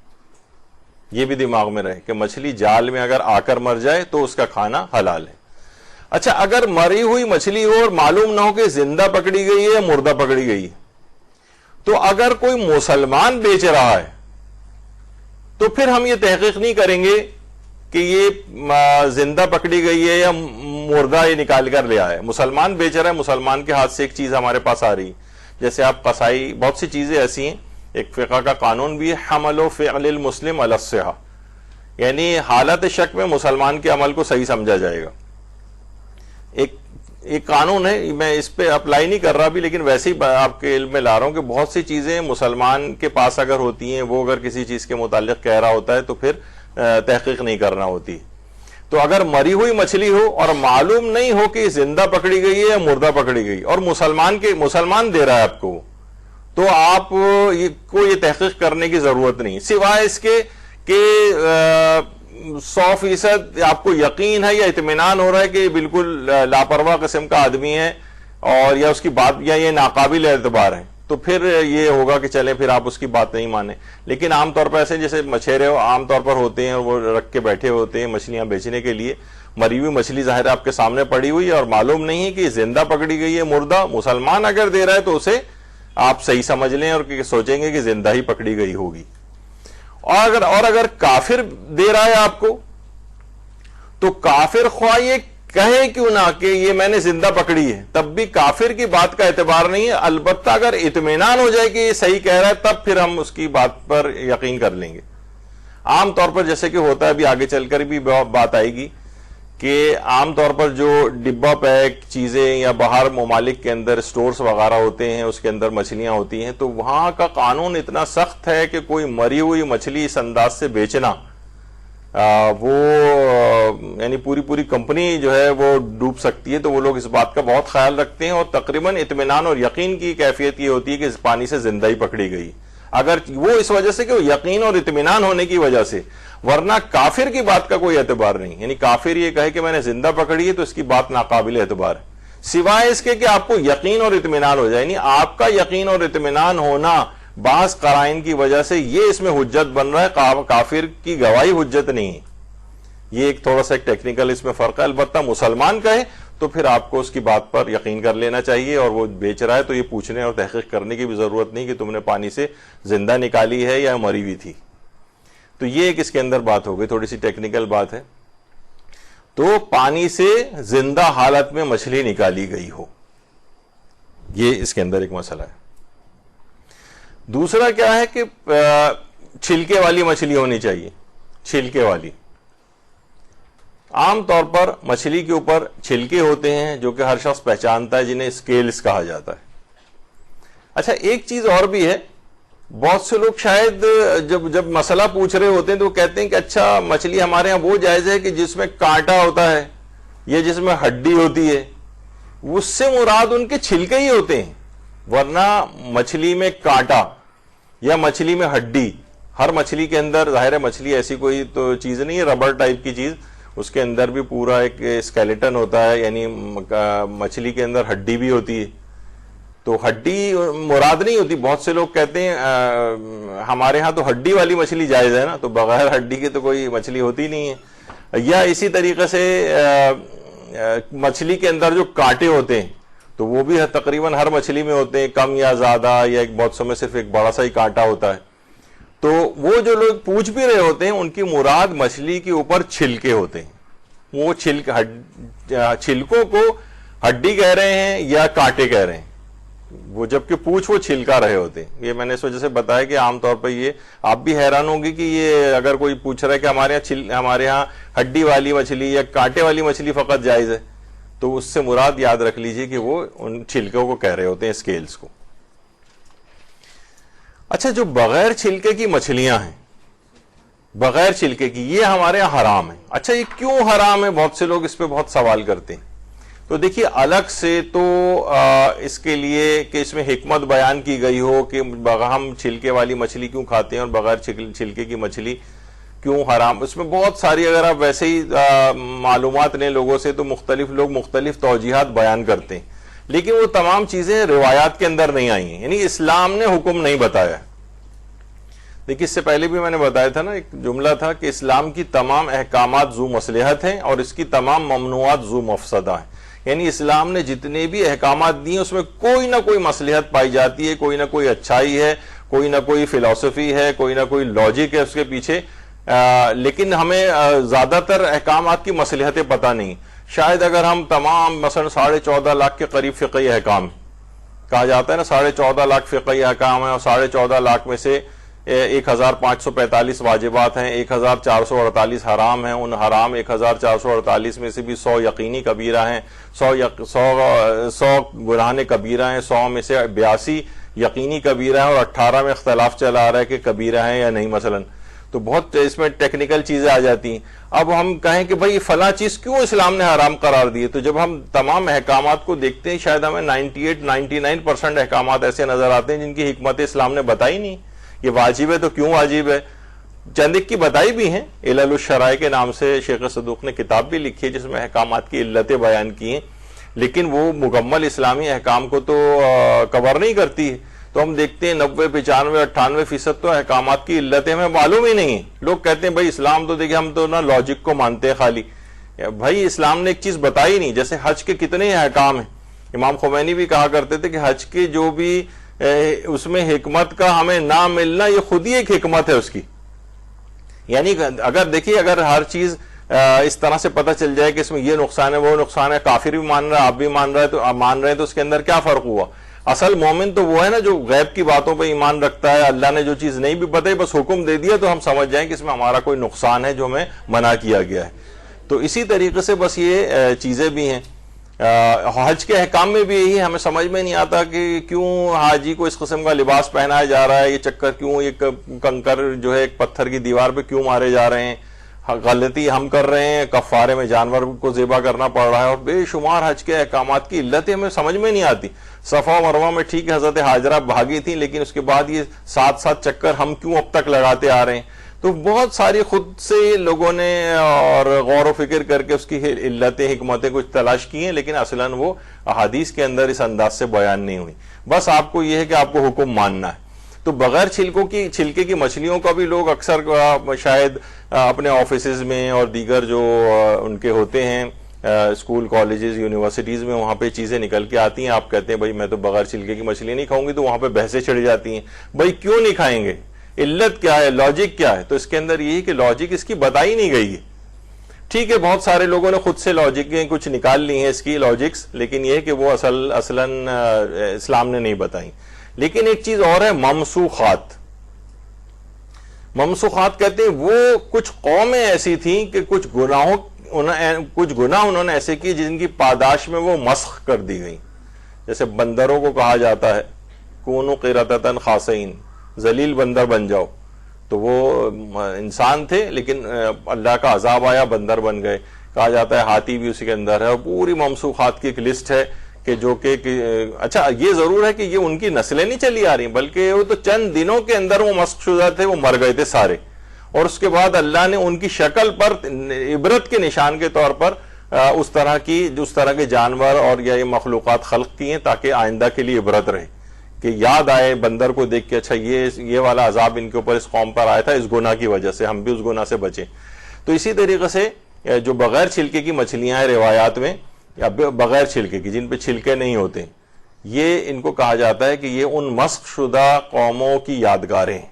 یہ بھی دماغ میں رہے کہ مچھلی جال میں اگر آ کر مر جائے تو اس کا کھانا حلال ہے۔ اچھا، اگر مری ہوئی مچھلی ہو اور معلوم نہ ہو کہ زندہ پکڑی گئی ہے یا مردہ پکڑی گئی ہے، تو اگر کوئی مسلمان بیچ رہا ہے تو پھر ہم یہ تحقیق نہیں کریں گے کہ یہ زندہ پکڑی گئی ہے یا مردہ یہ نکال کر لے آئے۔ مسلمان بیچ رہا ہے، مسلمان کے ہاتھ سے ایک چیز ہمارے پاس آ رہی، جیسے آپ قصائی، بہت سی چیزیں ایسی ہیں، ایک فقہ کا قانون بھی ہے، حمل و فعل المسلم علی الصحہ، یعنی حالت شک میں مسلمان کے عمل کو صحیح سمجھا جائے گا۔ ایک قانون ہے، میں اس پہ اپلائی نہیں کر رہا بھی، لیکن ویسے ہی آپ کے علم میں لا رہا ہوں کہ بہت سی چیزیں مسلمان کے پاس اگر ہوتی ہیں، وہ اگر کسی چیز کے متعلق کہہ رہا ہوتا ہے تو پھر تحقیق نہیں کرنا ہوتی۔ تو اگر مری ہوئی مچھلی ہو اور معلوم نہیں ہو کہ زندہ پکڑی گئی ہے یا مردہ پکڑی گئی، اور مسلمان دے رہا ہے آپ کو، تو آپ کو یہ تحقیق کرنے کی ضرورت نہیں، سوائے اس کے کہ 100% آپ کو یقین ہے یا اطمینان ہو رہا ہے کہ بالکل لاپرواہ قسم کا آدمی ہے اور یا اس کی بات یا یہ ناقابل اعتبار ہے، تو پھر یہ ہوگا کہ چلیں پھر آپ اس کی بات نہیں مانیں۔ لیکن عام طور پر ایسے جیسے مچھیرے عام طور پر ہوتے ہیں اور وہ رکھ کے بیٹھے ہوتے ہیں مچھلیاں بیچنے کے لیے، مری ہوئی مچھلی ظاہر آپ کے سامنے پڑی ہوئی ہے اور معلوم نہیں ہے کہ زندہ پکڑی گئی ہے مردہ، مسلمان اگر دے رہا ہے تو اسے آپ صحیح سمجھ لیں اور سوچیں گے کہ زندہ ہی پکڑی گئی ہوگی۔ اور اگر کافر دے رہا ہے آپ کو، تو کافر خواہ یہ کہے کیوں نہ کہ یہ میں نے زندہ پکڑی ہے، تب بھی کافر کی بات کا اعتبار نہیں ہے، البتہ اگر اطمینان ہو جائے کہ یہ صحیح کہہ رہا ہے تب پھر ہم اس کی بات پر یقین کر لیں گے۔ عام طور پر جیسے کہ ہوتا ہے، ابھی آگے چل کر بھی بات آئے گی کہ عام طور پر جو ڈبہ پیک چیزیں یا باہر ممالک کے اندر سٹورز وغیرہ ہوتے ہیں، اس کے اندر مچھلیاں ہوتی ہیں، تو وہاں کا قانون اتنا سخت ہے کہ کوئی مری ہوئی مچھلی اس انداز سے بیچنا، وہ یعنی پوری کمپنی جو ہے وہ ڈوب سکتی ہے۔ تو وہ لوگ اس بات کا بہت خیال رکھتے ہیں اور تقریباً اطمینان اور یقین کی کیفیت یہ ہوتی ہے کہ اس پانی سے زندہ ہی پکڑی گئی، اگر وہ اس وجہ سے کہ وہ یقین اور اطمینان ہونے کی وجہ سے، ورنہ کافر کی بات کا کوئی اعتبار نہیں۔ یعنی کافر یہ کہے کہ میں نے زندہ پکڑی ہے تو اس کی بات ناقابل اعتبار ہے، سوائے اس کے کہ آپ کو یقین اور اطمینان ہو جائے۔ یعنی آپ کا یقین اور اطمینان ہونا بعض قرائن کی وجہ سے یہ اس میں حجت بن رہا ہے، کافر کی گواہی حجت نہیں ہے۔ یہ ایک تھوڑا سا ایک ٹیکنیکل اس میں فرق ہے۔ البتہ مسلمان کہے تو پھر آپ کو اس کی بات پر یقین کر لینا چاہیے، اور وہ بیچ رہا ہے تو یہ پوچھنے اور تحقیق کرنے کی بھی ضرورت نہیں کہ تم نے پانی سے زندہ نکالی ہے یا مری ہوئی تھی۔ تو یہ ایک اس کے اندر بات ہو گئی، تھوڑی سی ٹیکنیکل بات ہے۔ تو پانی سے زندہ حالت میں مچھلی نکالی گئی ہو، یہ اس کے اندر ایک مسئلہ ہے۔ دوسرا کیا ہے کہ چھلکے والی مچھلی ہونی چاہیے، چھلکے والی۔ عام طور پر مچھلی کے اوپر چھلکے ہوتے ہیں جو کہ ہر شخص پہچانتا ہے، جنہیں اسکیلز کہا جاتا ہے۔ اچھا ایک چیز اور بھی ہے، بہت سے لوگ شاید جب مسئلہ پوچھ رہے ہوتے ہیں تو وہ کہتے ہیں کہ اچھا مچھلی ہمارے ہاں وہ جائز ہے کہ جس میں کانٹا ہوتا ہے یا جس میں ہڈی ہوتی ہے، اس سے مراد ان کے چھلکے ہی ہوتے ہیں، ورنہ مچھلی میں کانٹا یا مچھلی میں ہڈی، ہر مچھلی کے اندر، ظاہر ہے مچھلی ایسی کوئی تو چیز نہیں ہے ربر ٹائپ کی چیز، اس کے اندر بھی پورا ایک اسکیلیٹن ہوتا ہے، یعنی مچھلی کے اندر ہڈی بھی ہوتی ہے۔ تو ہڈی مراد نہیں ہوتی، بہت سے لوگ کہتے ہیں ہمارے ہاں تو ہڈی والی مچھلی جائز ہے نا، تو بغیر ہڈی کے تو کوئی مچھلی ہوتی نہیں ہے۔ یا اسی طریقے سے مچھلی کے اندر جو کانٹے ہوتے ہیں تو وہ بھی تقریباً ہر مچھلی میں ہوتے ہیں، کم یا زیادہ، یا ایک بہت سمے صرف ایک بڑا سا ہی کانٹا ہوتا ہے۔ تو وہ جو لوگ پوچھ بھی رہے ہوتے ہیں ان کی مراد مچھلی کے اوپر چھلکے ہوتے ہیں، وہ چھلکوں کو ہڈی کہہ رہے ہیں یا کانٹے کہہ رہے ہیں، وہ جبکہ پوچھ وہ چھلکا رہے ہوتے ہیں۔ یہ میں نے اس وجہ سے بتایا کہ عام طور پر یہ آپ بھی حیران ہوں گی کہ یہ اگر کوئی پوچھ رہا ہے کہ ہمارے ہاں ہڈی والی مچھلی یا کانٹے والی مچھلی فقط جائز ہے، تو اس سے مراد یاد رکھ لیجئے کہ وہ ان چھلکوں کو کہہ رہے ہوتے ہیں، اسکیلز کو۔ اچھا جو بغیر چھلکے کی مچھلیاں ہیں، بغیر چھلکے کی، یہ ہمارے یہاں حرام ہے۔ اچھا یہ کیوں حرام ہے؟ بہت سے لوگ اس پہ بہت سوال کرتے ہیں۔ تو دیکھیے الگ سے تو اس کے لیے کہ اس میں حکمت بیان کی گئی ہو کہ ہم چھلکے والی مچھلی کیوں کھاتے ہیں اور بغیر چھلکے کی مچھلی کیوں حرام، اس میں بہت ساری، اگر آپ ویسے ہی معلومات لیں لوگوں سے تو مختلف لوگ مختلف توجیحات بیان کرتے ہیں، لیکن وہ تمام چیزیں روایات کے اندر نہیں آئی ہیں، یعنی اسلام نے حکم نہیں بتایا۔ دیکھیے اس سے پہلے بھی میں نے بتایا تھا نا، ایک جملہ تھا کہ اسلام کی تمام احکامات ذو مصلحت ہیں اور اس کی تمام ممنوعات ذو مفسدہ ہیں، یعنی اسلام نے جتنے بھی احکامات دیے اس میں کوئی نہ کوئی مصلحت پائی جاتی ہے، کوئی نہ کوئی اچھائی ہے، کوئی نہ کوئی فلسفی ہے، کوئی نہ کوئی لاجک ہے اس کے پیچھے، لیکن ہمیں زیادہ تر احکامات کی مصلحتیں پتہ نہیں۔ شاید اگر ہم تمام مثلا 14.5 لاکھ کے قریب فقہی احکام کہا جاتا ہے نا، 14.5 لاکھ فقہی احکام ہیں اور 14.5 لاکھ میں سے 1545 واجبات ہیں، 1448 حرام ہیں، ان حرام 1448 میں سے بھی 100 یقینی کبیرہ ہیں، 100 گناہ کبیرہ ہیں، 100 میں سے 82 یقینی کبیرہ ہیں اور 18 میں اختلاف چلا آ رہا ہے کہ کبیرہ ہیں یا نہیں مثلا۔ تو بہت اس میں ٹیکنیکل چیزیں آ جاتی ہیں۔ اب ہم کہیں کہ بھئی فلاں چیز کیوں اسلام نے حرام قرار دی ہے، تو جب ہم تمام احکامات کو دیکھتے ہیں شاید ہمیں 98-99% احکامات ایسے نظر آتے ہیں جن کی حکمت اسلام نے بتائی نہیں۔ یہ واجب ہے تو کیوں واجب ہے، چند ایک کی بتائی بھی ہیں، علل الشرائع کے نام سے شیخ صدوق نے کتاب بھی لکھی ہے جس میں احکامات کی علتیں بیان کی ہیں، لیکن وہ مکمل اسلامی احکام کو تو کور نہیں کرتی ہے۔ تو ہم دیکھتے ہیں 90-95-98% تو احکامات کی علتیں ہمیں معلوم ہی نہیں ہیں۔ لوگ کہتے ہیں بھائی اسلام تو دیکھیں ہم تو نا لاجک کو مانتے ہیں خالی، بھائی اسلام نے ایک چیز بتائی نہیں۔ جیسے حج کے کتنے احکام ہیں، امام خمینی بھی کہا کرتے تھے کہ حج کے جو بھی اس میں حکمت کا ہمیں نہ ملنا یہ خود ہی ایک حکمت ہے اس کی، یعنی اگر دیکھیے اگر ہر چیز اس طرح سے پتہ چل جائے کہ اس میں یہ نقصان ہے وہ نقصان ہے، کافر بھی مان رہا ہے آپ بھی مان رہے ہیں تو اس کے اندر کیا فرق ہوا؟ اصل مومن تو وہ ہے نا جو غیب کی باتوں پہ ایمان رکھتا ہے، اللہ نے جو چیز نہیں بھی بتائی بس حکم دے دیا تو ہم سمجھ جائیں کہ اس میں ہمارا کوئی نقصان ہے جو ہمیں منع کیا گیا ہے۔ تو اسی طریقے سے بس یہ چیزیں بھی ہیں۔ حج کے احکام میں بھی یہی ہمیں سمجھ میں نہیں آتا کہ کیوں حاجی کو اس قسم کا لباس پہنایا جا رہا ہے، یہ چکر کیوں، یہ کنکر جو ہے ایک پتھر کی دیوار پہ کیوں مارے جا رہے ہیں، غلطی ہم کر رہے ہیں، کفارے میں جانور کو ذبح کرنا پڑ رہا ہے، اور بے شمار حج کے احکامات کی علتیں ہمیں سمجھ میں نہیں آتی۔ صفا و مروہ میں ٹھیک ہے حضرت حاجرہ بھاگی تھیں، لیکن اس کے بعد یہ 7 چکر ہم کیوں اب تک لگاتے آ رہے ہیں؟ تو بہت ساری خود سے لوگوں نے اور غور و فکر کر کے اس کی علتیں حکمتیں کچھ تلاش کی ہیں، لیکن اصلاً وہ احادیث کے اندر اس انداز سے بیان نہیں ہوئی۔ بس آپ کو یہ ہے کہ آپ کو حکم ماننا ہے۔ تو بغیر چھلکے کی مچھلیوں کا بھی لوگ اکثر شاید اپنے آفیسز میں اور دیگر جو ان کے ہوتے ہیں اسکول کالجز یونیورسٹیز میں وہاں پہ چیزیں نکل کے آتی ہیں, آپ کہتے ہیں بھائی میں تو بغیر چھلکے کی مچھلی نہیں کھاؤں گی, تو وہاں پہ بحثیں چڑھ جاتی ہیں بھائی کیوں نہیں کھائیں گے, علت کیا ہے, لاجک کیا ہے. تو اس کے اندر یہی کہ لاجک اس کی بتائی نہیں گئی ہے. ٹھیک ہے بہت سارے لوگوں نے خود سے لاجکیں کچھ نکال لی ہیں اس کی لاجکس, لیکن یہ کہ وہ اصلاً اسلام نے نہیں بتائیں. لیکن ایک چیز اور ہے, منسوخات. منسوخات کہتے ہیں وہ کچھ قومیں ایسی تھیں کہ کچھ گناہ انہوں نے ایسے کیے جن کی پاداش میں وہ مسخ کر دی گئی. جیسے بندروں کو کہا جاتا ہے کونوا قردۃ خاسئین, ذلیل بندر بن جاؤ. تو وہ انسان تھے لیکن اللہ کا عذاب آیا, بندر بن گئے. کہا جاتا ہے ہاتھی بھی اسی کے اندر ہے. اور پوری منسوخات کی ایک لسٹ ہے کہ جو کہ اچھا یہ ضرور ہے کہ یہ ان کی نسلیں نہیں چلی آ رہی, بلکہ وہ تو چند دنوں کے اندر وہ مسخ شدہ تھے, وہ مر گئے تھے سارے. اور اس کے بعد اللہ نے ان کی شکل پر عبرت کے نشان کے طور پر اس طرح کے جانور اور یا یہ مخلوقات خلق کی ہیں تاکہ آئندہ کے لیے عبرت رہے, کہ یاد آئے بندر کو دیکھ کے اچھا یہ والا عذاب ان کے اوپر اس قوم پر آیا تھا اس گناہ کی وجہ سے, ہم بھی اس گناہ سے بچیں. تو اسی طریقے سے جو بغیر چھلکے کی مچھلیاں ہیں روایات میں, یا بغیر چھلکے کی, جن پہ چھلکے نہیں ہوتے, یہ ان کو کہا جاتا ہے کہ یہ ان مسخ شدہ قوموں کی یادگاریں ہیں.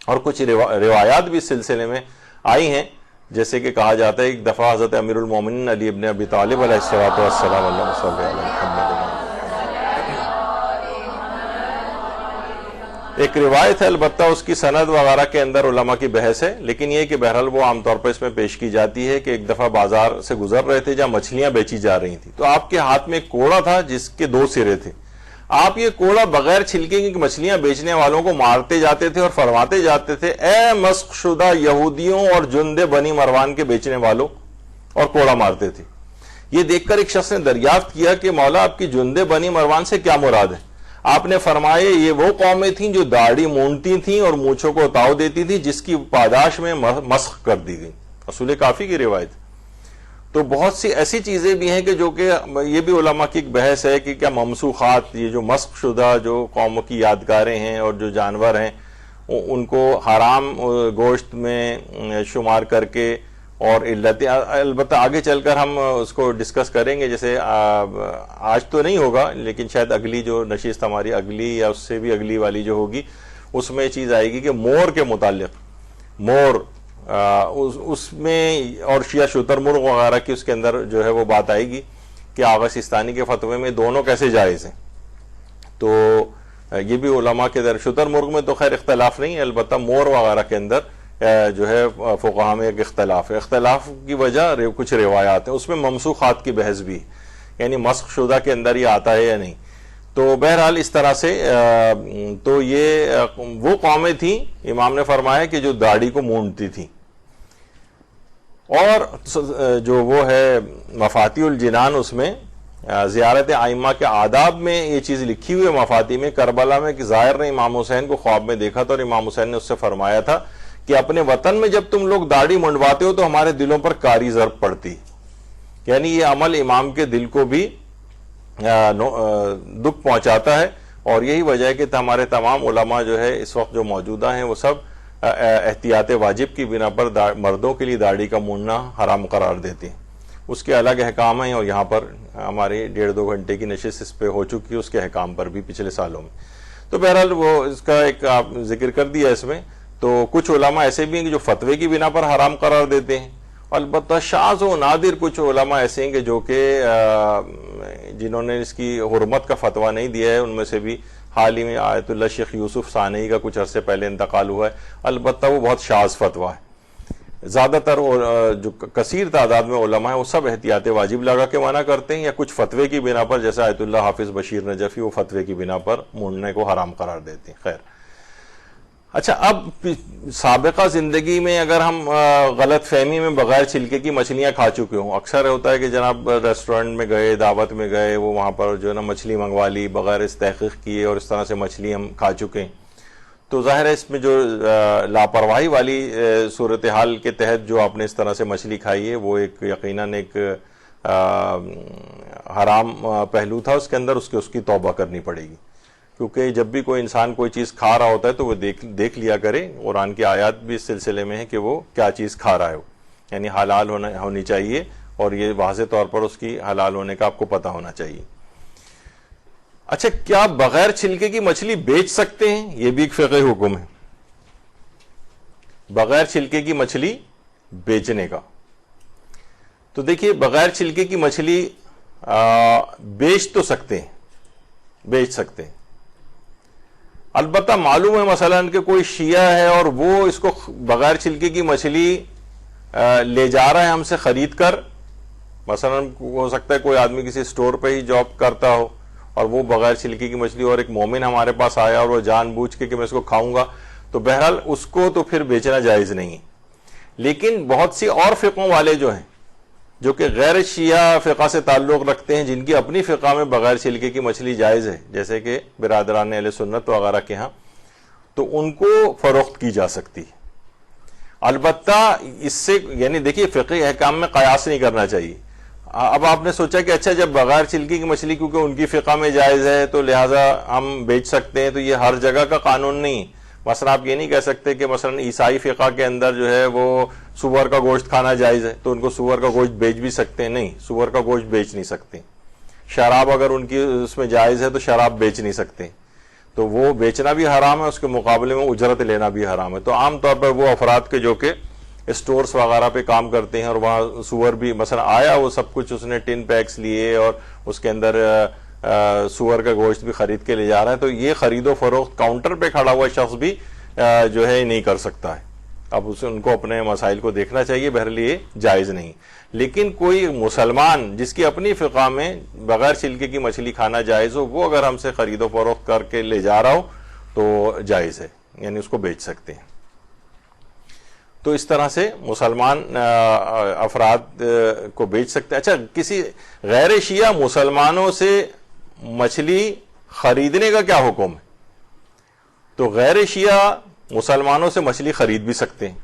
اور کچھ روایات بھی اس سلسلے میں آئی ہیں, جیسے کہ کہا جاتا ہے ایک دفعہ حضرت امیر المومنین علی ابن ابی طالب علیہ الصلوۃ والسلام اللہم صلی علی محمد. ایک روایت ہے, البتہ اس کی سند وغیرہ کے اندر علماء کی بحث ہے, لیکن یہ کہ بہرحال وہ عام طور پر اس میں پیش کی جاتی ہے کہ ایک دفعہ بازار سے گزر رہے تھے جہاں مچھلیاں بیچی جا رہی تھیں, تو آپ کے ہاتھ میں ایک کوڑا تھا جس کے 2 سرے تھے. آپ یہ کوڑا بغیر چھلکے کی مچھلیاں بیچنے والوں کو مارتے جاتے تھے اور فرماتے جاتے تھے اے مسخ شدہ یہودیوں اور جند بنی مروان کے بیچنے والوں, اور کوڑا مارتے تھے. یہ دیکھ کر ایک شخص نے دریافت کیا کہ مولا آپ کی جند بنی مروان سے کیا مراد ہے؟ آپ نے فرمایا یہ وہ قومیں تھیں جو داڑھی مونڈتی تھیں اور مونچھوں کو تاؤ دیتی تھی, جس کی پاداش میں مسخ کر دی گئی. رسول کافی کی روایت. تو بہت سی ایسی چیزیں بھی ہیں کہ جو کہ یہ بھی علماء کی ایک بحث ہے کہ کیا منسوخات, یہ جو مسخ شدہ جو قوموں کی یادگاریں ہیں اور جو جانور ہیں ان کو حرام گوشت میں شمار کر کے, اور علتیں البتہ آگے چل کر ہم اس کو ڈسکس کریں گے. جیسے آج تو نہیں ہوگا لیکن شاید اگلی جو نشست ہماری اگلی یا اس سے بھی اگلی والی جو ہوگی اس میں چیز آئے گی کہ مور کے متعلق, مور اس میں اور شیعہ شتر مرغ وغیرہ کی اس کے اندر جو ہے وہ بات آئے گی کہ آغا سیستانی کے فتوے میں دونوں کیسے جائز ہیں. تو یہ بھی علماء کے در, شتر مرغ میں تو خیر اختلاف نہیں ہے, البتہ مور وغیرہ کے اندر جو ہے فقہا میں ایک اختلاف ہے. اختلاف کی وجہ کچھ روایات ہیں, اس میں منسوخات کی بحث بھی, یعنی مسخ شدہ کے اندر یہ آتا ہے یا نہیں. تو بہرحال اس طرح سے تو یہ وہ قومیں تھیں, امام نے فرمایا کہ جو داڑھی کو مونڈتی تھیں. اور جو وہ ہے مفاتیح الجنان, اس میں زیارت ائمہ کے آداب میں یہ چیز لکھی ہوئی ہے مفاتیح میں, کربلا میں کہ ظاہر نے امام حسین کو خواب میں دیکھا تھا اور امام حسین نے اس سے فرمایا تھا کہ اپنے وطن میں جب تم لوگ داڑھی منڈواتے ہو تو ہمارے دلوں پر کاری ضرب پڑتی. یعنی یہ عمل امام کے دل کو بھی دکھ پہنچاتا ہے, اور یہی وجہ ہے کہ ہمارے تمام علماء جو ہے اس وقت جو موجودہ ہیں وہ سب احتیاط واجب کی بنا پر مردوں کے لیے داڑھی کا مونڈنا حرام قرار دیتے ہیں. اس کے الگ احکام ہیں, اور یہاں پر ہماری 1.5-2 گھنٹے کی نشست اس پہ ہو چکی ہے, اس کے احکام پر بھی پچھلے سالوں میں. تو بہرحال وہ اس کا ایک آپ ذکر کر دیا اس میں. تو کچھ علماء ایسے بھی ہیں کہ جو فتوے کی بنا پر حرام قرار دیتے ہیں, البتہ شاذ و نادر کچھ علماء ایسے ہیں کہ جو کہ جنہوں نے اس کی حرمت کا فتویٰ نہیں دیا ہے. ان میں سے بھی حال ہی میں آیت اللہ شیخ یوسف ثانوی کا کچھ عرصے پہلے انتقال ہوا ہے, البتہ وہ بہت شاذ فتویٰ ہے. زیادہ تر جو کثیر تعداد میں علماء ہیں وہ سب احتیاط واجب لگا کے منع کرتے ہیں, یا کچھ فتوے کی بنا پر, جیسے آیت اللہ حافظ بشیر نجفی, وہ فتوے کی بنا پر مونڈنے کو حرام قرار دیتے ہیں. خیر, اچھا اب سابقہ زندگی میں اگر ہم غلط فہمی میں بغیر چھلکے کی مچھلیاں کھا چکے ہوں, اکثر ہوتا ہے کہ جناب ریسٹورنٹ میں گئے, دعوت میں گئے, وہ وہاں پر جو ہے نا مچھلی منگوا لی بغیر اس تحقیق کیے, اور اس طرح سے مچھلی ہم کھا چکے ہیں. تو ظاہر ہے اس میں جو لاپرواہی والی صورتحال کے تحت جو آپ نے اس طرح سے مچھلی کھائی ہے وہ ایک یقیناً ایک حرام پہلو تھا اس کے اندر, اس کی توبہ کرنی پڑے گی. کیونکہ جب بھی کوئی انسان کوئی چیز کھا رہا ہوتا ہے تو وہ دیکھ لیا کرے. قرآن کی آیات بھی اس سلسلے میں ہے کہ وہ کیا چیز کھا رہا ہے, یعنی حلال ہونی چاہیے اور یہ واضح طور پر اس کی حلال ہونے کا آپ کو پتہ ہونا چاہیے۔ اچھا، کیا بغیر چھلکے کی مچھلی بیچ سکتے ہیں؟ یہ بھی ایک فقہی حکم ہے، بغیر چھلکے کی مچھلی بیچنے کا۔ تو دیکھیے، بغیر چھلکے کی مچھلی بیچ تو سکتے ہیں، بیچ سکتے ہیں، البتہ معلوم ہے مثلا کہ کوئی شیعہ ہے اور وہ اس کو بغیر چھلکے کی مچھلی لے جا رہا ہے ہم سے خرید کر، مثلا ہو سکتا ہے کوئی آدمی کسی سٹور پہ ہی جاب کرتا ہو اور وہ بغیر چھلکے کی مچھلی، اور ایک مومن ہمارے پاس آیا اور وہ جان بوجھ کے کہ میں اس کو کھاؤں گا، تو بہرحال اس کو تو پھر بیچنا جائز نہیں ہے۔ لیکن بہت سی اور فقہوں والے جو ہیں، جو کہ غیر شیعہ فقہ سے تعلق رکھتے ہیں، جن کی اپنی فقہ میں بغیر چھلکے کی مچھلی جائز ہے، جیسے کہ برادران اہل سنت وغیرہ کے ہاں، تو ان کو فروخت کی جا سکتی ہے۔ البتہ اس سے یعنی دیکھیے، فقہی احکام میں قیاس نہیں کرنا چاہیے۔ اب آپ نے سوچا کہ اچھا، جب بغیر چھلکے کی مچھلی کیونکہ ان کی فقہ میں جائز ہے تو لہٰذا ہم بیچ سکتے ہیں، تو یہ ہر جگہ کا قانون نہیں۔ مثلا آپ یہ نہیں کہہ سکتے کہ مثلا عیسائی فقہ کے اندر جو ہے وہ سور کا گوشت کھانا جائز ہے تو ان کو سور کا گوشت بیچ بھی سکتے ہیں، نہیں، سور کا گوشت بیچ نہیں سکتے۔ شراب اگر ان کی اس میں جائز ہے تو شراب بیچ نہیں سکتے، تو وہ بیچنا بھی حرام ہے، اس کے مقابلے میں اجرت لینا بھی حرام ہے۔ تو عام طور پر وہ افراد کے جو کہ اسٹورز وغیرہ پہ کام کرتے ہیں اور وہاں سور بھی مثلا آیا، وہ سب کچھ اس نے ٹن پیکس لیے اور اس کے اندر سور کا گوشت بھی خرید کے لے جا رہا ہے، تو یہ خرید و فروخت کاؤنٹر پہ کھڑا ہوا شخص بھی جو ہے نہیں کر سکتا ہے۔ اب ان کو اپنے مسائل کو دیکھنا چاہیے، بہرحال یہ جائز نہیں۔ لیکن کوئی مسلمان جس کی اپنی فقہ میں بغیر چھلکے کی مچھلی کھانا جائز ہو، وہ اگر ہم سے خرید و فروخت کر کے لے جا رہا ہو تو جائز ہے، یعنی اس کو بیچ سکتے ہیں۔ تو اس طرح سے مسلمان افراد کو بیچ سکتے ہیں۔ اچھا، کسی غیر شیعہ مسلمانوں سے مچھلی خریدنے کا کیا حکم ہے؟ تو غیر شیعہ مسلمانوں سے مچھلی خرید بھی سکتے ہیں،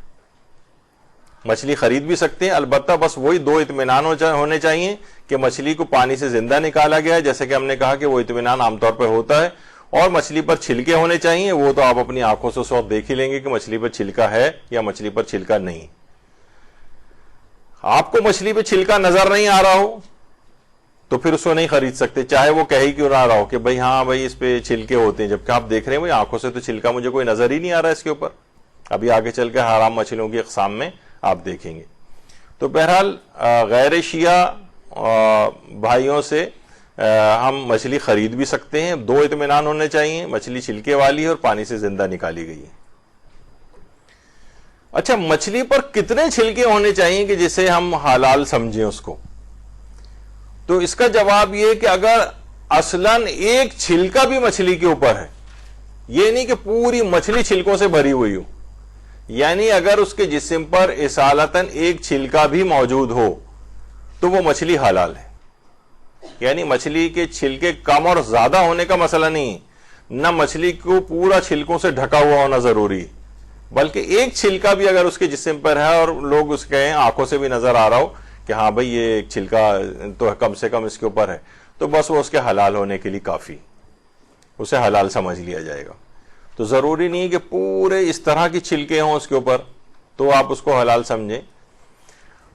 مچھلی خرید بھی سکتے ہیں، البتہ بس وہی دو اطمینان ہونے چاہیے کہ مچھلی کو پانی سے زندہ نکالا گیا ہے، جیسے کہ ہم نے کہا کہ وہ اطمینان عام طور پہ ہوتا ہے، اور مچھلی پر چھلکے ہونے چاہیے، وہ تو آپ اپنی آنکھوں سے اس وقت دیکھ ہی لیں گے کہ مچھلی پر چھلکا ہے یا مچھلی پر چھلکا نہیں۔ آپ کو مچھلی پہ چھلکا نظر نہیں آ رہا ہو تو پھر اس کو نہیں خرید سکتے، چاہے وہ کہی کیوں نہ رہا ہو کہ بھائی ہاں بھائی اس پہ چھلکے ہوتے ہیں، جبکہ آپ دیکھ رہے ہیں بھائی آنکھوں سے تو چھلکا مجھے کوئی نظر ہی نہیں آ رہا اس کے اوپر۔ ابھی آگے چل کے حرام مچھلیوں کی اقسام میں آپ دیکھیں گے۔ تو بہرحال غیر شیعہ بھائیوں سے ہم مچھلی خرید بھی سکتے ہیں، دو اطمینان ہونے چاہیے، مچھلی چھلکے والی ہے اور پانی سے زندہ نکالی گئی ہے۔ اچھا، مچھلی پر کتنے چھلکے ہونے چاہیے کہ جسے ہم حلال سمجھیں اس کو؟ تو اس کا جواب یہ کہ اگر اصلاً ایک چھلکا بھی مچھلی کے اوپر ہے، یہ نہیں کہ پوری مچھلی چھلکوں سے بھری ہوئی ہو، یعنی اگر اس کے جسم پر اصالتاً ایک چھلکا بھی موجود ہو تو وہ مچھلی حلال ہے۔ یعنی مچھلی کے چھلکے کم اور زیادہ ہونے کا مسئلہ نہیں، نہ مچھلی کو پورا چھلکوں سے ڈھکا ہوا ہونا ضروری ہے، بلکہ ایک چھلکا بھی اگر اس کے جسم پر ہے اور لوگ اس کے آنکھوں سے بھی نظر آ رہا ہو کہ ہاں بھئی یہ ایک چھلکا تو کم سے کم اس کے اوپر ہے، تو بس وہ اس کے حلال ہونے کے لیے کافی، اسے حلال سمجھ لیا جائے گا۔ تو ضروری نہیں کہ پورے اس طرح کی چھلکے ہوں اس کے اوپر تو آپ اس کو حلال سمجھیں۔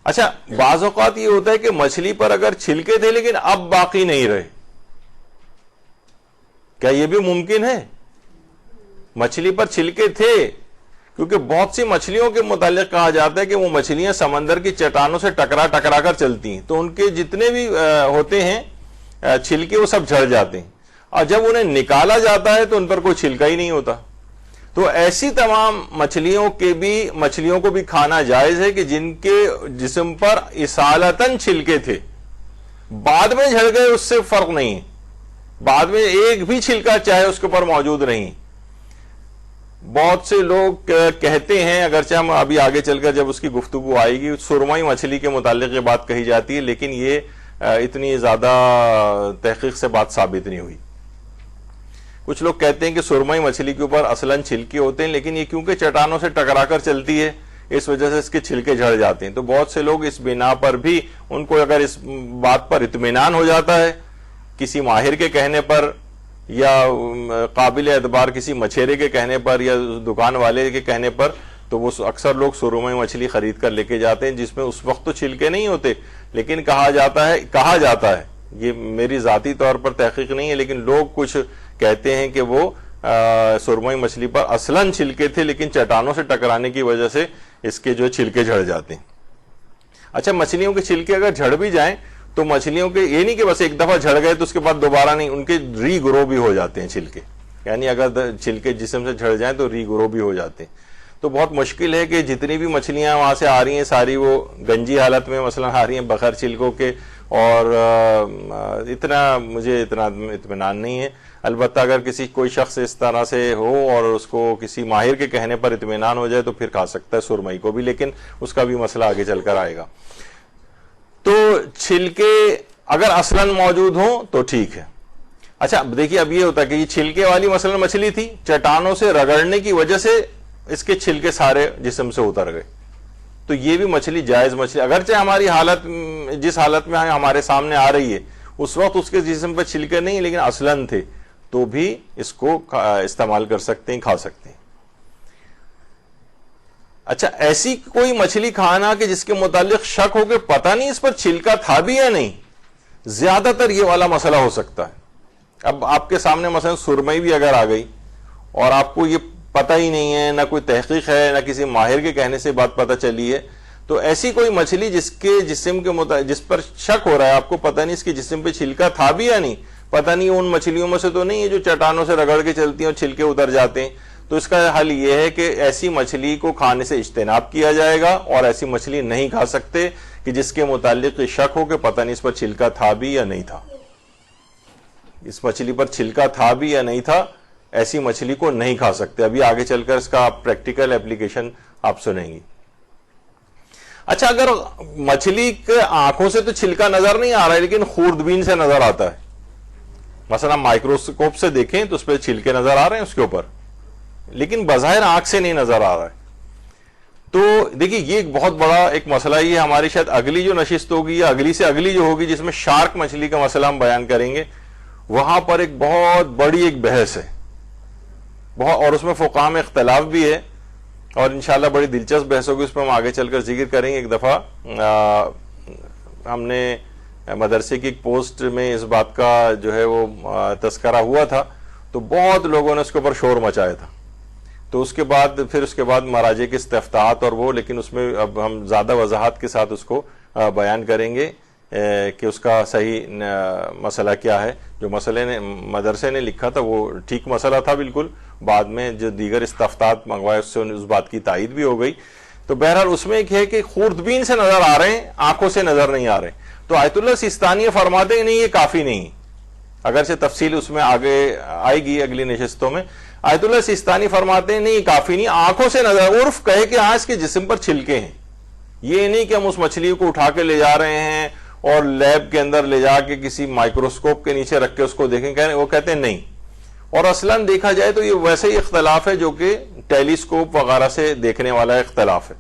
اچھا، بعض اوقات یہ ہوتا ہے کہ مچھلی پر اگر چھلکے تھے لیکن اب باقی نہیں رہے، کیا یہ بھی ممکن ہے؟ مچھلی پر چھلکے تھے، کیونکہ بہت سی مچھلیوں کے متعلق کہا جاتا ہے کہ وہ مچھلیاں سمندر کی چٹانوں سے ٹکرا کر چلتی ہیں، تو ان کے جتنے بھی ہوتے ہیں چھلکے وہ سب جھڑ جاتے ہیں، اور جب انہیں نکالا جاتا ہے تو ان پر کوئی چھلکا ہی نہیں ہوتا۔ تو ایسی تمام مچھلیوں کو بھی کھانا جائز ہے کہ جن کے جسم پر اصالتاً چھلکے تھے، بعد میں جھڑ گئے، اس سے فرق نہیں ہے، بعد میں ایک بھی چھلکا چاہے اس کے اوپر موجود نہیں۔ بہت سے لوگ کہتے ہیں، اگرچہ ہم ابھی آگے چل کر جب اس کی گفتگو آئے گی، سرمئی مچھلی کے متعلق یہ بات کہی جاتی ہے، لیکن یہ اتنی زیادہ تحقیق سے بات ثابت نہیں ہوئی۔ کچھ لوگ کہتے ہیں کہ سرمئی مچھلی کے اوپر اصلاً چھلکے ہوتے ہیں، لیکن یہ کیونکہ چٹانوں سے ٹکرا کر چلتی ہے اس وجہ سے اس کے چھلکے جھڑ جاتے ہیں۔ تو بہت سے لوگ اس بنا پر بھی، ان کو اگر اس بات پر اطمینان ہو جاتا ہے کسی ماہر کے کہنے پر یا قابل اعتبار کسی مچھیرے کے کہنے پر یا دکان والے کے کہنے پر، تو وہ اکثر لوگ سرمئی مچھلی خرید کر لے کے جاتے ہیں جس میں اس وقت تو چھلکے نہیں ہوتے، لیکن کہا جاتا ہے یہ میری ذاتی طور پر تحقیق نہیں ہے، لیکن لوگ کچھ کہتے ہیں کہ وہ سرمئی مچھلی پر اصلاً چھلکے تھے، لیکن چٹانوں سے ٹکرانے کی وجہ سے اس کے جو چھلکے جھڑ جاتے ہیں۔ اچھا، مچھلیوں کے چھلکے اگر جھڑ بھی جائیں تو مچھلیوں کے یہ نہیں کہ بس ایک دفعہ جھڑ گئے تو اس کے بعد دوبارہ نہیں، ان کے ری گرو بھی ہو جاتے ہیں چھلکے، یعنی اگر چھلکے جسم سے جھڑ جائیں تو ری گرو بھی ہو جاتے ہیں۔ تو بہت مشکل ہے کہ جتنی بھی مچھلیاں وہاں سے آ رہی ہیں ساری وہ گنجی حالت میں مثلا آ رہی ہیں بغیر چھلکوں کے، اور مجھے اتنا اطمینان نہیں ہے۔ البتہ اگر کوئی شخص اس طرح سے ہو اور اس کو کسی ماہر کے کہنے پر اطمینان ہو جائے تو پھر کھا سکتا ہے سرمئی کو بھی، لیکن اس کا بھی مسئلہ آگے چل کر آئے گا۔ تو چھلکے اگر اصلاً موجود ہوں تو ٹھیک ہے۔ اچھا دیکھیے، اب یہ ہوتا ہے کہ یہ چھلکے والی مثلا مچھلی تھی، چٹانوں سے رگڑنے کی وجہ سے اس کے چھلکے سارے جسم سے اتر گئے، تو یہ بھی مچھلی جائز مچھلی، اگرچہ ہماری حالت جس حالت میں ہمارے سامنے آ رہی ہے اس وقت اس کے جسم پر چھلکے نہیں لیکن اصلاً تھے، تو بھی اس کو استعمال کر سکتے ہیں، کھا سکتے ہیں۔ اچھا، ایسی کوئی مچھلی کھانا کہ جس کے متعلق شک ہو کہ پتہ نہیں اس پر چھلکا تھا بھی یا نہیں، زیادہ تر یہ والا مسئلہ ہو سکتا ہے۔ اب آپ کے سامنے مثلا سرمئی بھی اگر آ گئی اور آپ کو یہ پتہ ہی نہیں ہے، نہ کوئی تحقیق ہے، نہ کسی ماہر کے کہنے سے بات پتہ چلی ہے، تو ایسی کوئی مچھلی جس کے جسم کے جس پر شک ہو رہا ہے، آپ کو پتہ نہیں اس کے جسم پہ چھلکا تھا بھی یا نہیں، پتہ نہیں ان مچھلیوں میں سے تو نہیں ہے جو چٹانوں سے رگڑ کے چلتی ہیں اور چھلکے اتر جاتے ہیں، تو اس کا حل یہ ہے کہ ایسی مچھلی کو کھانے سے اجتناب کیا جائے گا، اور ایسی مچھلی نہیں کھا سکتے کہ جس کے متعلق شک ہو کہ پتہ نہیں اس پر چھلکا تھا بھی یا نہیں تھا۔ اس مچھلی پر چھلکا تھا بھی یا نہیں تھا، ایسی مچھلی کو نہیں کھا سکتے۔ ابھی آگے چل کر اس کا پریکٹیکل اپلیکیشن آپ سنیں گی۔ اچھا، اگر مچھلی کے آنکھوں سے تو چھلکا نظر نہیں آ رہا ہے لیکن خوردبین سے نظر آتا ہے، مثلا مائکروسکوپ سے دیکھیں تو اس پہ چھلکے نظر آ رہے ہیں اس کے اوپر، لیکن بظاہر آنکھ سے نہیں نظر آ رہا ہے، تو دیکھیے یہ ایک بہت بڑا ایک مسئلہ ہی ہے۔ ہماری شاید اگلی جو نشست ہوگی یا اگلی سے اگلی جو ہوگی جس میں شارک مچھلی کا مسئلہ ہم بیان کریں گے، وہاں پر ایک بہت بڑی ایک بحث ہے، اور اس میں فقہاء میں اختلاف بھی ہے، اور انشاءاللہ بڑی دلچسپ بحث ہوگی، اس پہ ہم آگے چل کر ذکر کریں گے۔ ایک دفعہ ہم نے مدرسے کی ایک پوسٹ میں اس بات کا جو ہے وہ تذکرہ ہوا تھا، تو بہت لوگوں نے اس کے اوپر شور مچایا تھا، تو اس کے بعد مراجع کے استفتاحات اور وہ، لیکن اس میں اب ہم زیادہ وضاحت کے ساتھ اس کو بیان کریں گے کہ اس کا صحیح مسئلہ کیا ہے۔ جو مسئلے نے مدرسے نے لکھا تھا وہ ٹھیک مسئلہ تھا بالکل، بعد میں جو دیگر استفتاحات منگوائے اس سے اس بات کی تائید بھی ہو گئی۔ تو بہرحال اس میں ایک ہے کہ خوردبین سے نظر آ رہے ہیں، آنکھوں سے نظر نہیں آ رہے، تو آیت اللہ سیستانی فرماتے ہیں نہیں یہ کافی نہیں، اگرچہ تفصیل اس میں آگے آئے گی اگلی نشستوں میں۔ آیت اللہ سیستانی فرماتے ہیں نہیں یہ کافی نہیں، آنکھوں سے نظر، عرف کہے کہ ہاں اس کے جسم پر چھلکے ہیں، یہ نہیں کہ ہم اس مچھلی کو اٹھا کے لے جا رہے ہیں اور لیب کے اندر لے جا کے کسی مائکروسکوپ کے نیچے رکھ کے اس کو دیکھیں، وہ کہتے ہیں نہیں۔ اور اصلاً دیکھا جائے تو یہ ویسے ہی اختلاف ہے جو کہ ٹیلیسکوپ وغیرہ سے دیکھنے والا اختلاف ہے،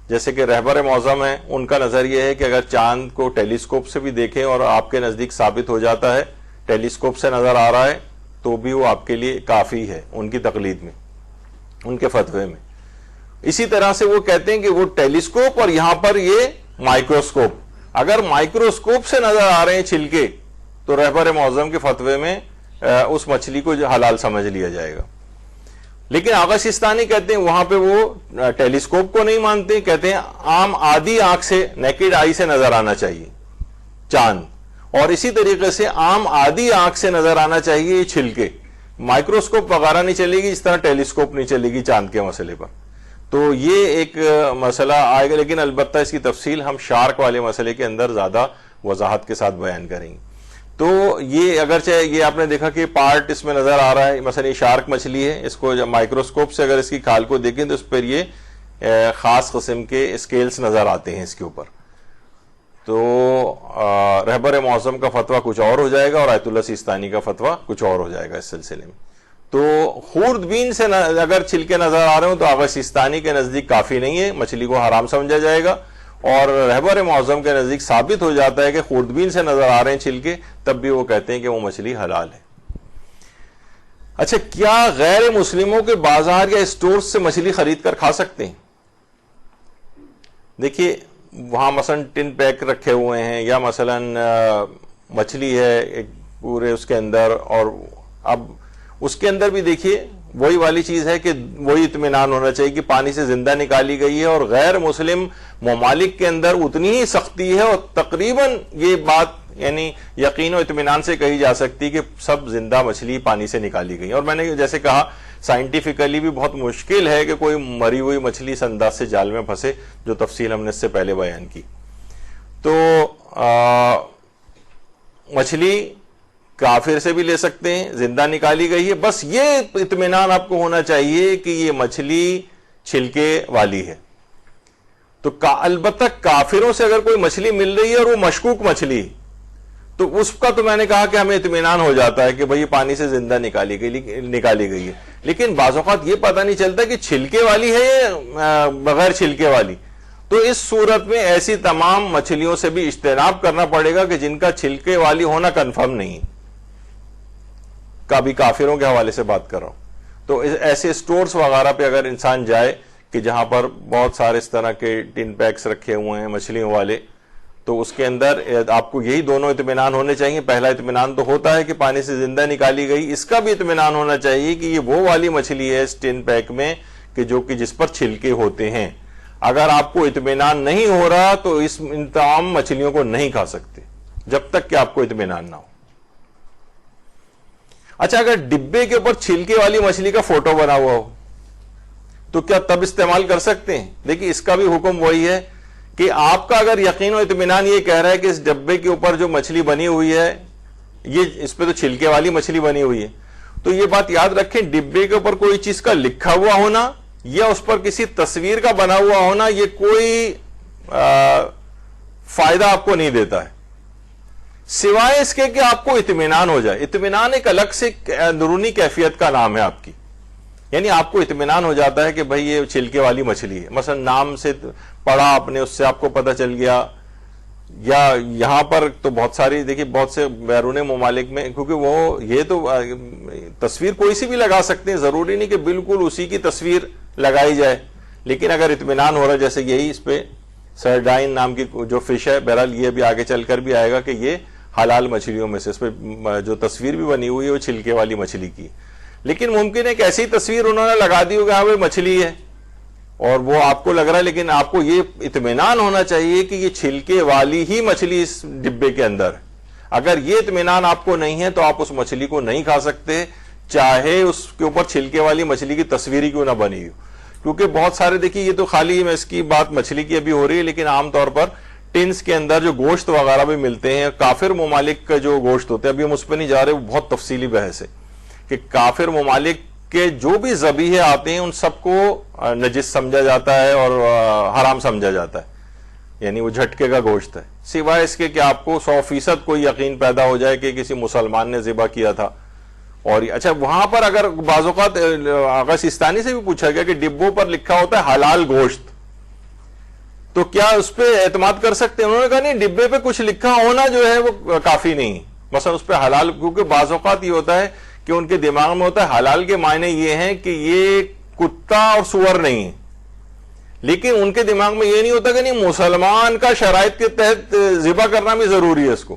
جیسے کہ رہبر معظم ہے، ان کا نظریہ ہے کہ اگر چاند کو ٹیلیسکوپ سے بھی دیکھیں اور آپ کے نزدیک ثابت ہو جاتا ہے ٹیلیسکوپ سے نظر آ رہا ہے تو بھی وہ آپ کے لیے کافی ہے، ان کی تقلید میں، ان کے فتوے میں۔ اسی طرح سے وہ کہتے ہیں کہ وہ ٹیلیسکوپ اور یہاں پر یہ مائکروسکوپ، اگر مائکروسکوپ سے نظر آ رہے ہیں چھلکے تو رہبر معظم کے فتوے میں اس مچھلی کو حلال سمجھ لیا جائے گا۔ لیکن آغا سیستانی کہتے ہیں وہاں پہ وہ ٹیلیسکوپ کو نہیں مانتے، کہتے ہیں عام عادی آنکھ سے، نیکڈ آئی سے نظر آنا چاہیے چاند، اور اسی طریقے سے عام عادی آنکھ سے نظر آنا چاہیے یہ چھلکے، مائکروسکوپ وغیرہ نہیں چلے گی، جس طرح ٹیلیسکوپ نہیں چلے گی چاند کے مسئلے پر۔ تو یہ ایک مسئلہ آئے گا، لیکن البتہ اس کی تفصیل ہم شارک والے مسئلے کے اندر زیادہ وضاحت کے ساتھ بیان کریں گے۔ تو یہ اگرچہ یہ آپ نے دیکھا کہ پارٹ اس میں نظر آ رہا ہے، مثلا یہ شارک مچھلی ہے، اس کو جب مائکروسکوپ سے اگر اس کی کھال کو دیکھیں تو اس پر یہ خاص قسم کے اسکیلز نظر آتے ہیں اس کے اوپر، تو رہبر معظم کا فتویٰ کچھ اور ہو جائے گا اور آیت اللہ سیستانی کا فتویٰ کچھ اور ہو جائے گا اس سلسلے میں۔ تو خوردبین سے اگر چھلکے نظر آ رہے ہوں تو آغا سیستانی کے نزدیک کافی نہیں ہے، مچھلی کو حرام سمجھا جائے گا، اور رہبر معظم کے نزدیک ثابت ہو جاتا ہے کہ خوردبین سے نظر آ رہے ہیں چھلکے، تب بھی وہ کہتے ہیں کہ وہ مچھلی حلال ہے۔ اچھا، کیا غیر مسلموں کے بازار یا اسٹور سے مچھلی خرید کر کھا سکتے ہیں؟ دیکھیے وہاں مثلا ٹن پیک رکھے ہوئے ہیں، یا مثلا مچھلی ہے ایک پورے اس کے اندر، اور اب اس کے اندر بھی دیکھیے وہی والی چیز ہے کہ وہی اطمینان ہونا چاہیے کہ پانی سے زندہ نکالی گئی ہے، اور غیر مسلم ممالک کے اندر اتنی ہی سختی ہے، اور تقریباً یہ بات یعنی یقین و اطمینان سے کہی جا سکتی کہ سب زندہ مچھلی پانی سے نکالی گئی. اور میں نے جیسے کہا سائنٹیفیکلی بھی بہت مشکل ہے کہ کوئی مری ہوئی مچھلی اس انداز سے جال میں پھنسے، جو تفصیل ہم نے اس سے پہلے بیان کی. تو مچھلی کافر سے بھی لے سکتے ہیں، زندہ نکالی گئی ہے، بس یہ اطمینان آپ کو ہونا چاہیے کہ یہ مچھلی چھلکے والی ہے. تو البتہ کافروں سے اگر کوئی مچھلی مل رہی ہے اور وہ مشکوک مچھلی، تو اس کا تو میں نے کہا کہ ہمیں اطمینان ہو جاتا ہے کہ بھئی پانی سے زندہ نکالی گئی ہے. لیکن بعض اوقات یہ پتہ نہیں چلتا کہ چھلکے والی ہے یا بغیر چھلکے والی. تو اس صورت میں ایسی تمام مچھلیوں سے بھی اجتناب کرنا پڑے گا کہ جن کا چھلکے والی ہونا کنفرم نہیں. کبھی کافروں کے حوالے سے بات کر رہا ہوں. تو ایسے سٹورز وغیرہ پہ اگر انسان جائے کہ جہاں پر بہت سارے اس طرح کے ٹن پیکس رکھے ہوئے ہیں مچھلیوں والے، تو اس کے اندر آپ کو یہی دونوں اطمینان ہونے چاہیے. پہلا اطمینان تو ہوتا ہے کہ پانی سے زندہ نکالی گئی، اس کا بھی اطمینان ہونا چاہیے کہ یہ وہ والی مچھلی ہے اس ٹن پیک میں کہ جو کہ جس پر چھلکے ہوتے ہیں. اگر آپ کو اطمینان نہیں ہو رہا تو ان تمام مچھلیوں کو نہیں کھا سکتے جب تک کہ آپ کو اطمینان نہ ہو. اچھا، اگر ڈبے کے اوپر چھلکے والی مچھلی کا فوٹو بنا ہوا ہو تو کیا تب استعمال کر سکتے ہیں؟ دیکھیے اس کا بھی حکم وہی ہے کہ آپ کا اگر یقین و اطمینان یہ کہہ رہا ہے کہ اس ڈبے کے اوپر جو مچھلی بنی ہوئی ہے یہ اس پہ تو چھلکے والی مچھلی بنی ہوئی ہے، تو یہ بات یاد رکھیں ڈبے کے اوپر کوئی چیز کا لکھا ہوا ہونا یا اس پر کسی تصویر کا بنا ہوا ہونا یہ کوئی فائدہ آپ کو نہیں دیتا ہے، سوائے اس کے کہ آپ کو اطمینان ہو جائے. اطمینان ایک الگ سے اندرونی کیفیت کا نام ہے آپ کی، یعنی آپ کو اطمینان ہو جاتا ہے کہ بھئی یہ چھلکے والی مچھلی ہے. مثلا نام سے پڑھا آپ نے، اس سے آپ کو پتہ چل گیا. یا یہاں پر تو بہت ساری دیکھیے بہت سے بیرون ممالک میں، کیونکہ وہ یہ تو تصویر کوئی سی بھی لگا سکتے ہیں، ضروری نہیں کہ بالکل اسی کی تصویر لگائی جائے. لیکن اگر اطمینان ہو رہا ہے، جیسے یہی اس پہ سرڈائن نام کی جو فش ہے، بہرحال یہ بھی آگے چل کر بھی آئے گا کہ یہ حلال مچھلیوں میں سے، اس پہ جو تصویر بھی بنی ہوئی ہے وہ چھلکے والی مچھلی کی. لیکن ممکن ہے کہ ایسی تصویر انہوں نے لگا دی ہو کہ ہاں وہ مچھلی ہے اور وہ آپ کو لگ رہا ہے، لیکن آپ کو یہ اطمینان ہونا چاہیے کہ یہ چھلکے والی ہی مچھلی اس ڈبے کے اندر ہے. اگر یہ اطمینان آپ کو نہیں ہے تو آپ اس مچھلی کو نہیں کھا سکتے، چاہے اس کے اوپر چھلکے والی مچھلی کی تصویر ہی کیوں نہ بنی ہو. کیونکہ بہت سارے دیکھیے یہ تو خالی میں اس کی بات مچھلی کی ابھی ہو رہی ہے، لیکن عام طور پر ٹنز کے اندر جو گوشت وغیرہ بھی ملتے ہیں، کافر ممالک کا جو گوشت ہوتے ہیں، ابھی ہم اس پہ نہیں جا رہے، وہ بہت تفصیلی بحث ہے کہ کافر ممالک کے جو بھی ذبیحے آتے ہیں ان سب کو نجس سمجھا جاتا ہے اور حرام سمجھا جاتا ہے، یعنی وہ جھٹکے کا گوشت ہے، سوائے اس کے کہ آپ کو 100% کوئی یقین پیدا ہو جائے کہ کسی مسلمان نے ذبح کیا تھا. اور اچھا وہاں پر اگر بعض اوقات آغا سیستانی سے بھی پوچھا گیا کہ ڈبوں پر لکھا ہوتا ہے حلال گوشت، تو کیا اس پہ اعتماد کر سکتے ہیں؟ انہوں نے کہا نہیں، ڈبے پہ کچھ لکھا ہونا جو ہے وہ کافی نہیں، مثلا اس پہ حلال، کیونکہ بعض اوقات یہ ہوتا ہے کہ ان کے دماغ میں ہوتا ہے حلال کے معنی یہ ہیں کہ یہ کتا اور سور نہیں ہے، لیکن ان کے دماغ میں یہ نہیں ہوتا کہ نہیں مسلمان کا شرائط کے تحت ذبح کرنا بھی ضروری ہے اس کو.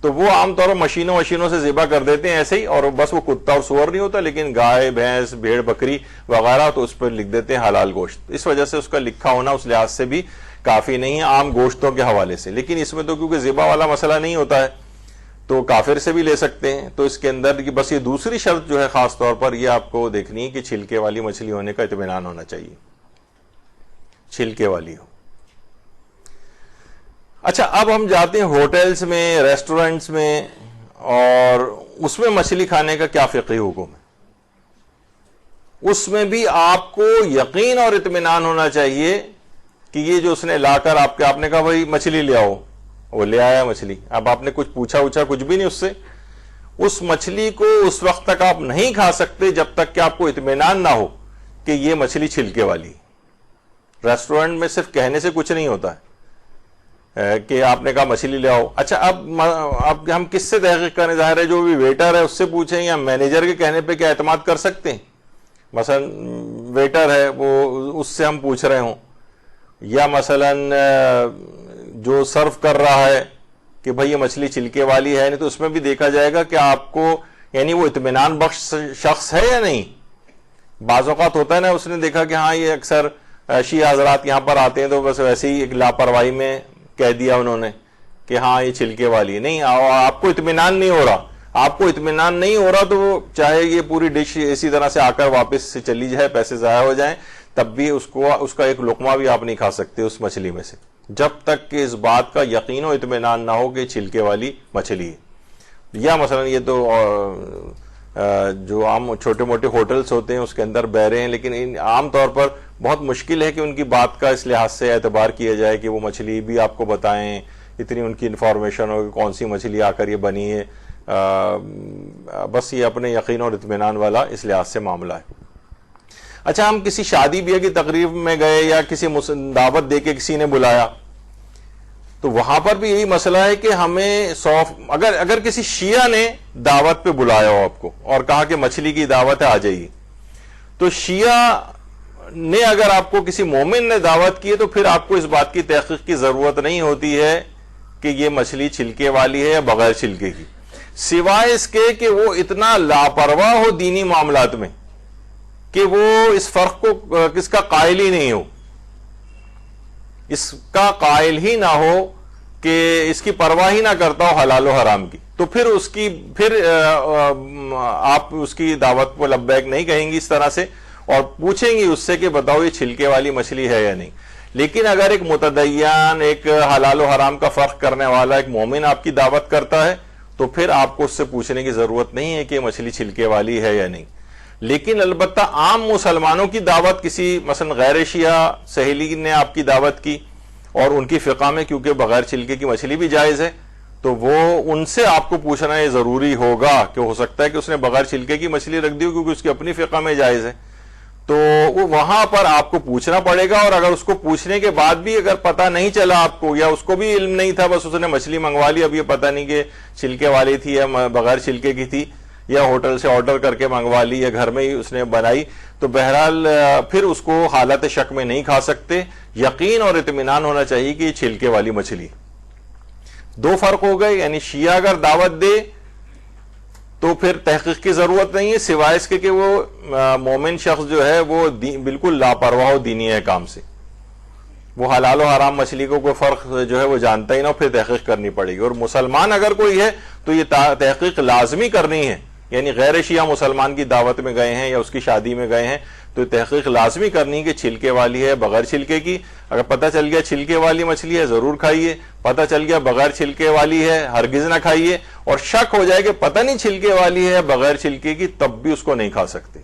تو وہ عام طور پر مشینوں سے ذبح کر دیتے ہیں ایسے ہی، اور بس وہ کتا اور سور نہیں ہوتا، لیکن گائے بھینس بھیڑ بکری وغیرہ تو اس پر لکھ دیتے ہیں حلال گوشت. اس وجہ سے اس کا لکھا ہونا اس لحاظ سے بھی کافی نہیں ہے عام گوشتوں کے حوالے سے. لیکن اس میں تو کیونکہ ذبح والا مسئلہ نہیں ہوتا ہے تو کافر سے بھی لے سکتے ہیں. تو اس کے اندر بس یہ دوسری شرط جو ہے خاص طور پر یہ آپ کو دیکھنی ہے کہ چھلکے والی مچھلی ہونے کا اطمینان ہونا چاہیے، چھلکے والی ہو. اچھا، اب ہم جاتے ہیں ہوٹلز میں، ریسٹورنٹس میں، اور اس میں مچھلی کھانے کا کیا فقہی حکم ہے. اس میں بھی آپ کو یقین اور اطمینان ہونا چاہیے کہ یہ جو اس نے لا کر آپ نے کہا بھائی مچھلی لے آؤ، وہ لے آیا مچھلی. اب آپ نے کچھ پوچھا کچھ بھی نہیں اس سے، اس مچھلی کو اس وقت تک آپ نہیں کھا سکتے جب تک کہ آپ کو اطمینان نہ ہو کہ یہ مچھلی چھلکے والی. ریسٹورنٹ میں صرف کہنے سے کچھ نہیں ہوتا ہے، کہ آپ نے کہا مچھلی لے آؤ. اچھا اب ہم کس سے تحقیق کریں؟ ظاہر ہے جو بھی ویٹر ہے اس سے پوچھیں یا مینیجر کے کہنے پہ کیا اعتماد کر سکتے ہیں؟ مثلا ویٹر ہے وہ اس سے ہم پوچھ رہے ہوں, یا مثلا جو سرو کر رہا ہے کہ بھئی یہ مچھلی چھلکے والی ہے نہیں, تو اس میں بھی دیکھا جائے گا کہ آپ کو یعنی وہ اطمینان بخش شخص ہے یا نہیں. بعض اوقات ہوتا ہے نا, اس نے دیکھا کہ ہاں یہ اکثر شیعہ حضرات یہاں پر آتے ہیں تو بس ویسے ہی ایک لاپرواہی میں کہہ دیا انہوں نے کہ ہاں یہ چھلکے والی ہے. نہیں, آپ کو اطمینان نہیں ہو رہا, آپ کو اطمینان نہیں ہو رہا تو چاہے یہ پوری ڈش اسی طرح سے آ کر واپس سے چلی جائے, پیسے ضائع ہو جائیں, تب بھی اس کا ایک لقمہ بھی آپ نہیں کھا سکتے اس مچھلی میں سے, جب تک کہ اس بات کا یقین و اطمینان نہ ہو کہ چھلکے والی مچھلی ہے. یا مثلا یہ تو جو عام چھوٹے موٹے ہوٹلز ہوتے ہیں اس کے اندر بہرے ہیں, لیکن عام طور پر بہت مشکل ہے کہ ان کی بات کا اس لحاظ سے اعتبار کیا جائے کہ وہ مچھلی بھی آپ کو بتائیں, اتنی ان کی انفارمیشن ہو کہ کون سی مچھلی آ کر یہ بنی ہے. بس یہ اپنے یقین اور اطمینان والا اس لحاظ سے معاملہ ہے. اچھا, ہم کسی شادی بیاہ کی تقریب میں گئے یا کسی دعوت دے کے کسی نے بلایا, تو وہاں پر بھی یہی مسئلہ ہے کہ ہمیں اگر کسی شیعہ نے دعوت پہ بلایا ہو آپ کو اور کہا کہ مچھلی کی دعوت ہے آ جائیے, تو شیعہ نے اگر آپ کو کسی مومن نے دعوت کی ہے تو پھر آپ کو اس بات کی تحقیق کی ضرورت نہیں ہوتی ہے کہ یہ مچھلی چھلکے والی ہے یا بغیر چھلکے کی, سوائے اس کے کہ وہ اتنا لاپرواہ ہو دینی معاملات میں کہ وہ اس فرق کو کس کا قائل ہی نہیں ہو, اس کا قائل ہی نہ ہو کہ اس کی پرواہ ہی نہ کرتا ہو حلال و حرام کی, تو پھر آپ اس کی دعوت کو لبیک نہیں کہیں گی اس طرح سے, اور پوچھیں گی اس سے کہ بتاؤ یہ چھلکے والی مچھلی ہے یا نہیں. لیکن اگر ایک متدین, ایک حلال و حرام کا فرق کرنے والا ایک مومن آپ کی دعوت کرتا ہے تو پھر آپ کو اس سے پوچھنے کی ضرورت نہیں ہے کہ مچھلی چھلکے والی ہے یا نہیں. لیکن البتہ عام مسلمانوں کی دعوت, کسی مثلا غیر شیعہ سہیلی نے آپ کی دعوت کی اور ان کی فقہ میں کیونکہ بغیر چھلکے کی مچھلی بھی جائز ہے, تو وہ ان سے آپ کو پوچھنا یہ ضروری ہوگا کہ ہو سکتا ہے کہ اس نے بغیر چھلکے کی مچھلی رکھ دی ہو کیونکہ اس کی اپنی فقہ میں جائز ہے, تو وہ وہاں پر آپ کو پوچھنا پڑے گا. اور اگر اس کو پوچھنے کے بعد بھی اگر پتہ نہیں چلا آپ کو, یا اس کو بھی علم نہیں تھا, بس اس نے مچھلی منگوا لی, اب یہ پتہ نہیں کہ چھلکے والی تھی یا بغیر چھلکے کی تھی, یا ہوٹل سے آرڈر کر کے منگوا لی یا گھر میں ہی اس نے بنائی, تو بہرحال پھر اس کو حالت شک میں نہیں کھا سکتے. یقین اور اطمینان ہونا چاہیے کہ یہ چھلکے والی مچھلی. دو فرق ہو گئے, یعنی شیعہ اگر دعوت دے تو پھر تحقیق کی ضرورت نہیں ہے, سوائے اس کے کہ وہ مومن شخص جو ہے وہ بالکل لاپرواہ ہو دینی احکام سے, وہ حلال و حرام مچھلی کو کوئی فرق جو ہے وہ جانتا ہی نہ, پھر تحقیق کرنی پڑے گی. اور مسلمان اگر کوئی ہے تو یہ تحقیق لازمی کرنی ہے, یعنی غیر شیعہ مسلمان کی دعوت میں گئے ہیں یا اس کی شادی میں گئے ہیں تو تحقیق لازمی کرنی کہ چھلکے والی ہے بغیر چھلکے کی. اگر پتہ چل گیا چھلکے والی مچھلی ہے ضرور کھائیے, پتہ چل گیا بغیر چھلکے والی ہے ہرگز نہ کھائیے, اور شک ہو جائے کہ پتہ نہیں چھلکے والی ہے بغیر چھلکے کی تب بھی اس کو نہیں کھا سکتے.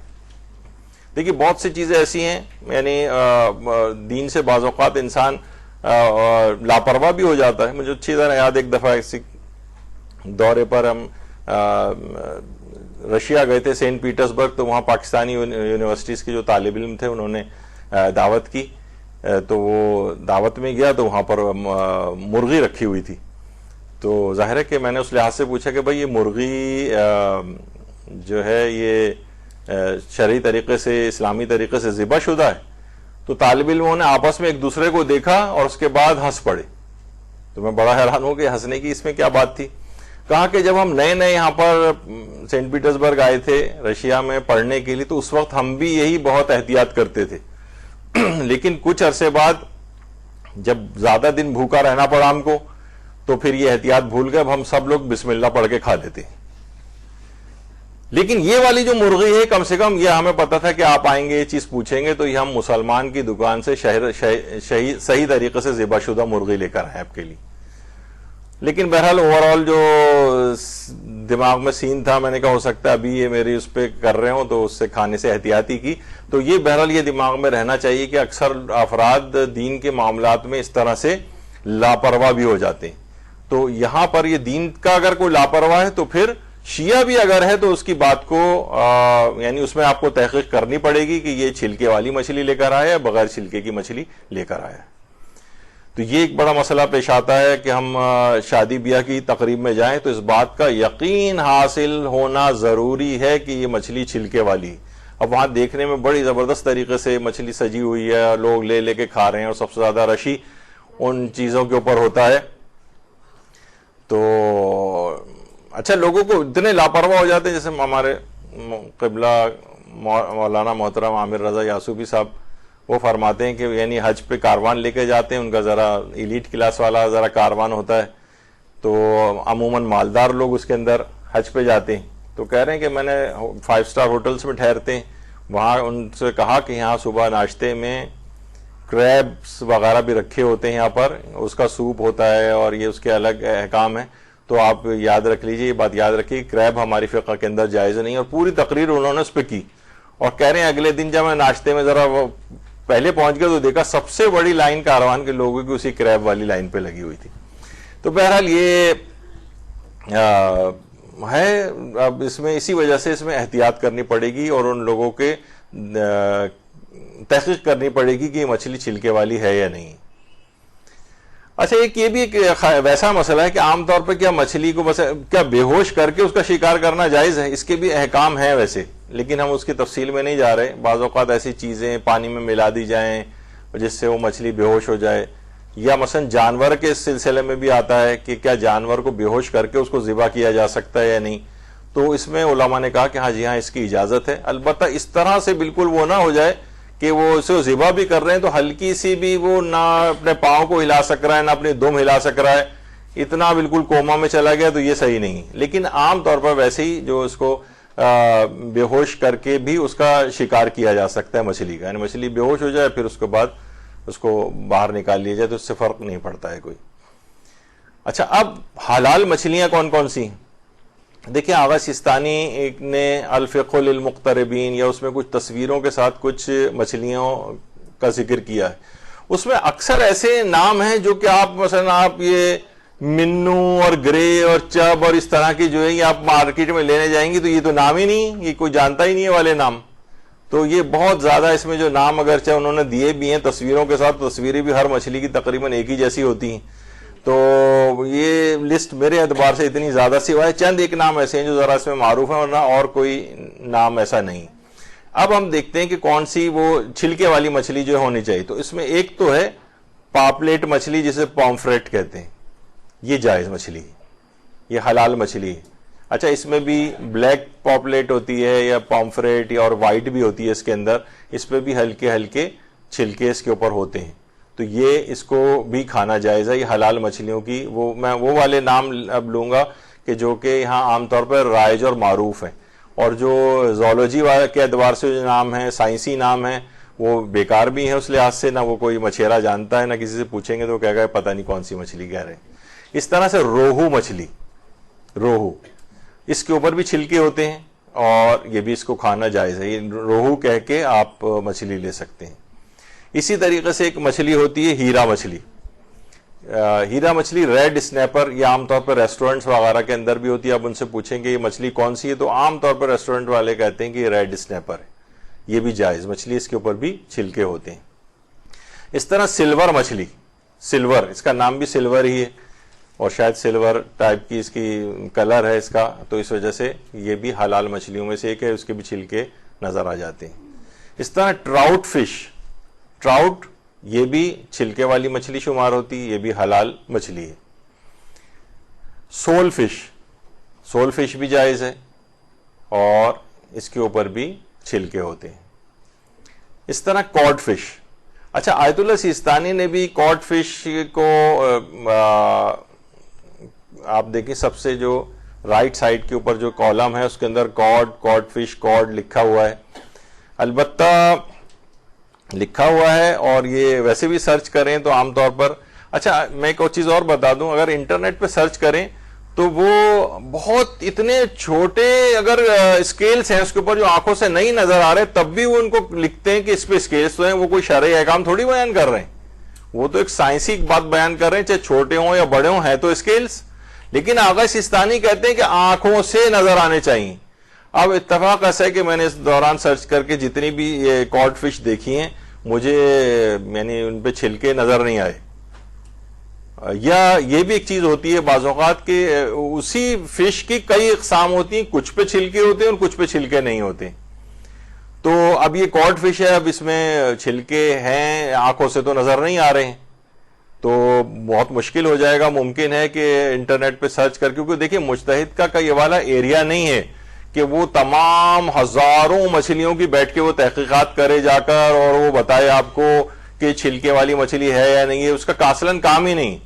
دیکھیے بہت سی چیزیں ایسی ہیں, یعنی دین سے بعض اوقات انسان لاپرواہ بھی ہو جاتا ہے. مجھے اچھی طرح یاد, ایک دفعہ اسی دورے پر ہم رشیا گئے تھے, سینٹ پیٹرز برگ, تو وہاں پاکستانی یونیورسٹیز کے جو طالب علم تھے انہوں نے دعوت کی, تو وہ دعوت میں گیا تو وہاں پر مرغی رکھی ہوئی تھی. تو ظاہر ہے کہ میں نے اس لحاظ سے پوچھا کہ بھئی یہ مرغی جو ہے یہ شرعی طریقے سے, اسلامی طریقے سے ذبح شدہ ہے؟ تو طالب علموں نے آپس میں ایک دوسرے کو دیکھا اور اس کے بعد ہنس پڑے. تو میں بڑا حیران ہوں کہ ہنسنے کی اس میں کیا بات تھی. کہا کہ جب ہم نئے نئے یہاں پر سینٹ پیٹرز برگ آئے تھے رشیا میں پڑھنے کے لیے, تو اس وقت ہم بھی یہی بہت احتیاط کرتے تھے, لیکن کچھ عرصے بعد جب زیادہ دن بھوکا رہنا پڑا ہم کو تو پھر یہ احتیاط بھول گئے, اب ہم سب لوگ بسم اللہ پڑھ کے کھا لیتے. لیکن یہ والی جو مرغی ہے کم سے کم یہ ہمیں پتا تھا کہ آپ آئیں گے یہ چیز پوچھیں گے, تو یہ ہم مسلمان کی دکان سے صحیح طریقے سے ذبح شدہ مرغی لے کر آئے آپ کے لیے. لیکن بہرحال اوور آل جو دماغ میں سین تھا, میں نے کہا ہو سکتا ہے ابھی یہ میری اس پہ کر رہے ہوں تو اس سے کھانے سے احتیاطی کی. تو یہ بہرحال یہ دماغ میں رہنا چاہیے کہ اکثر افراد دین کے معاملات میں اس طرح سے لاپرواہ بھی ہو جاتے ہیں. تو یہاں پر یہ دین کا اگر کوئی لاپرواہ ہے تو پھر شیعہ بھی اگر ہے تو اس کی بات کو یعنی اس میں آپ کو تحقیق کرنی پڑے گی کہ یہ چھلکے والی مچھلی لے کر آیا ہے بغیر چھلکے کی مچھلی لے کر آیا ہے. تو یہ ایک بڑا مسئلہ پیش آتا ہے کہ ہم شادی بیاہ کی تقریب میں جائیں تو اس بات کا یقین حاصل ہونا ضروری ہے کہ یہ مچھلی چھلکے والی. اب وہاں دیکھنے میں بڑی زبردست طریقے سے مچھلی سجی ہوئی ہے, لوگ لے لے کے کھا رہے ہیں, اور سب سے زیادہ رشی ان چیزوں کے اوپر ہوتا ہے. تو اچھا, لوگوں کو اتنے لاپرواہ ہو جاتے ہیں, جیسے ہمارے قبلہ مولانا محترم عامر رضا یاسوبی صاحب, وہ فرماتے ہیں کہ یعنی حج پہ کاروان لے کے جاتے ہیں, ان کا ذرا ایلیٹ کلاس والا ذرا کاروان ہوتا ہے, تو عموماً مالدار لوگ اس کے اندر حج پہ جاتے ہیں. تو کہہ رہے ہیں کہ میں نے 5 اسٹار ہوٹلس میں ٹھہرتے ہیں, وہاں ان سے کہا کہ یہاں صبح ناشتے میں کریبس وغیرہ بھی رکھے ہوتے ہیں, یہاں پر اس کا سوپ ہوتا ہے اور یہ اس کے الگ احکام ہیں, تو آپ یاد رکھ لیجئے, یہ بات یاد رکھیے, کریب ہماری فقہ کے اندر جائز نہیں. اور پوری تقریر انہوں نے اس پہ کی, اور کہہ رہے ہیں اگلے دن جب میں ناشتے میں ذرا پہلے پہنچ گیا تو دیکھا سب سے بڑی لائن کاروان کے لوگوں کی اسی کریب والی لائن پہ لگی ہوئی تھی. تو بہرحال یہ ہے, اب اس میں اسی وجہ سے اس میں احتیاط کرنی پڑے گی, اور ان لوگوں کے تحقیق کرنی پڑے گی کہ یہ مچھلی چھلکے والی ہے یا نہیں. اچھا, ایک یہ بھی ایک ویسا مسئلہ ہے کہ عام طور پہ کیا مچھلی کو بس کیا بے ہوش کر کے اس کا شکار کرنا جائز ہے؟ اس کے بھی احکام ہیں ویسے, لیکن ہم اس کی تفصیل میں نہیں جا رہے. بعض اوقات ایسی چیزیں پانی میں ملا دی جائیں جس سے وہ مچھلی بے ہوش ہو جائے, یا مثلا جانور کے سلسلے میں بھی آتا ہے کہ کیا جانور کو بے ہوش کر کے اس کو ذبح کیا جا سکتا ہے یا نہیں. تو اس میں علماء نے کہا کہ ہاں جی ہاں, اس کی اجازت ہے, البتہ اس طرح سے بالکل وہ نہ ہو جائے کہ وہ اسے ذبح بھی کر رہے ہیں تو ہلکی سی بھی وہ نہ اپنے پاؤں کو ہلا سک رہا ہے نہ اپنی دم ہلا سک رہا ہے, اتنا بالکل کوما میں چلا گیا, تو یہ صحیح نہیں. لیکن عام طور پر ویسے ہی جو اس کو بے ہوش کر کے بھی اس کا شکار کیا جا سکتا ہے مچھلی کا, یعنی مچھلی بے ہوش ہو جائے پھر اس کے بعد اس کو باہر نکال لیا جائے تو اس سے فرق نہیں پڑتا ہے کوئی. اچھا, اب حلال مچھلیاں کون کون سی ہیں؟ دیکھیں, آغا سیستانی نے الفقہ للمقتربین, یا اس میں کچھ تصویروں کے ساتھ کچھ مچھلیوں کا ذکر کیا ہے. اس میں اکثر ایسے نام ہیں جو کہ آپ مثلا آپ یہ منو اور گرے اور چب اور اس طرح کی جو ہے یہ آپ مارکیٹ میں لینے جائیں گی تو یہ تو نام ہی نہیں, یہ کوئی جانتا ہی نہیں ہے والے نام. تو یہ بہت زیادہ اس میں جو نام اگرچہ انہوں نے دیے بھی ہیں تصویروں کے ساتھ, تصویریں بھی ہر مچھلی کی تقریباً ایک ہی جیسی ہوتی ہیں. تو یہ لسٹ میرے اعتبار سے اتنی زیادہ سوائے چند ایک نام ایسے ہیں جو ذرا اس میں معروف ہیں, ورنہ اور کوئی نام ایسا نہیں. اب ہم دیکھتے ہیں کہ کون سی وہ چھلکے والی مچھلی جو ہونی چاہیے. تو اس میں ایک تو ہے پاپلیٹ مچھلی, جسے پومفریٹ کہتے ہیں, یہ جائز مچھلی, یہ حلال مچھلی ہے. اچھا, اس میں بھی بلیک پاپلیٹ ہوتی ہے یا پومفریٹ اور وائٹ بھی ہوتی ہے اس کے اندر, اس پہ بھی ہلکے ہلکے چھلکے اس کے اوپر ہوتے ہیں, تو یہ اس کو بھی کھانا جائز ہے. یہ حلال مچھلیوں کی میں وہ والے نام اب لوں گا کہ جو کہ یہاں عام طور پر رائج اور معروف ہیں, اور جو زولوجی والے کے اعتبار سے جو نام ہیں, سائنسی نام ہیں, وہ بیکار بھی ہیں اس لحاظ سے, نہ وہ کوئی مچھیرا جانتا ہے, نہ کسی سے پوچھیں گے تو وہ کہے گا پتہ نہیں کون سی مچھلی کہہ رہے ہیں. اس طرح سے روہو مچھلی, روہو, اس کے اوپر بھی چھلکے ہوتے ہیں اور یہ بھی اس کو کھانا جائز ہے. یہ روہو کہہ کے آپ مچھلی لے سکتے ہیں. اسی طریقے سے ایک مچھلی ہوتی ہے ہیرا مچھلی. ہیرا مچھلی ریڈ اسنیپر, یہ عام طور پر ریسٹورنٹس وغیرہ کے اندر بھی ہوتی ہے. آپ ان سے پوچھیں گے یہ مچھلی کون سی ہے تو عام طور پر ریسٹورنٹ والے کہتے ہیں کہ یہ ریڈ اسنیپر ہے. یہ بھی جائز مچھلی, اس کے اوپر بھی چھلکے ہوتے ہیں. اس طرح سلور مچھلی, سلور, اس کا نام بھی سلور ہی ہے اور شاید سلور ٹائپ کی اس کی کلر ہے اس کا, تو اس وجہ سے یہ بھی حلال مچھلیوں میں سے ایک ہے, اس کے بھی چھلکے نظر آ جاتے ہیں. اس طرح ٹراؤٹ فش, ٹراؤٹ یہ بھی چھلکے والی مچھلی شمار ہوتی ہے, یہ بھی حلال مچھلی ہے. سول فش, سول فش بھی جائز ہے اور اس کے اوپر بھی چھلکے ہوتے ہیں. اس طرح کاڈ فش. اچھا, آیت اللہ سیستانی نے بھی کاڈ فش کو آپ دیکھیں سب سے جو رائٹ سائڈ کے اوپر جو کالم ہے اس کے اندر کاڈ فش, کاڈ لکھا ہوا ہے. البتہ لکھا ہوا ہے اور یہ ویسے بھی سرچ کریں تو عام طور پر, اچھا میں ایک اور چیز اور بتا دوں, اگر انٹرنیٹ پہ سرچ کریں تو وہ بہت اتنے چھوٹے اگر اسکیلز ہیں اس کے اوپر جو آنکھوں سے نہیں نظر آ رہے تب بھی وہ ان کو لکھتے ہیں کہ اس پہ اسکیلز تو ہیں, وہ کوئی شرعی احکام تھوڑی بیان کر رہے ہیں, وہ تو ایک سائنسی بات بیان کر رہے ہیں, چاہے چھوٹے ہوں یا بڑے ہوں, ہیں تو اسکیلز. لیکن آغا سیستانی کہتے ہیں کہ آنکھوں سے نظر آنے چاہیے. اب اتفاق ایسا ہے کہ میں نے اس دوران سرچ کر کے جتنی بھی یہ کاڈ فش دیکھی ہیں مجھے یعنی ان پہ چھلکے نظر نہیں آئے, یا یہ بھی ایک چیز ہوتی ہے بعض اوقات کہ اسی فش کی کئی اقسام ہوتی ہیں, کچھ پہ چھلکے ہوتے ہیں اور کچھ پہ چھلکے نہیں ہوتے. تو اب یہ کاڈ فش ہے, اب اس میں چھلکے ہیں, آنکھوں سے تو نظر نہیں آ رہے ہیں, تو بہت مشکل ہو جائے گا. ممکن ہے کہ انٹرنیٹ پہ سرچ کر, کیونکہ دیکھیں مجتہد کا یہ والا ایریا نہیں ہے کہ وہ تمام ہزاروں مچھلیوں کی بیٹھ کے وہ تحقیقات کرے جا کر اور وہ بتائے آپ کو کہ چھلکے والی مچھلی ہے یا نہیں ہے. اس کا کاصلاً کام ہی نہیں.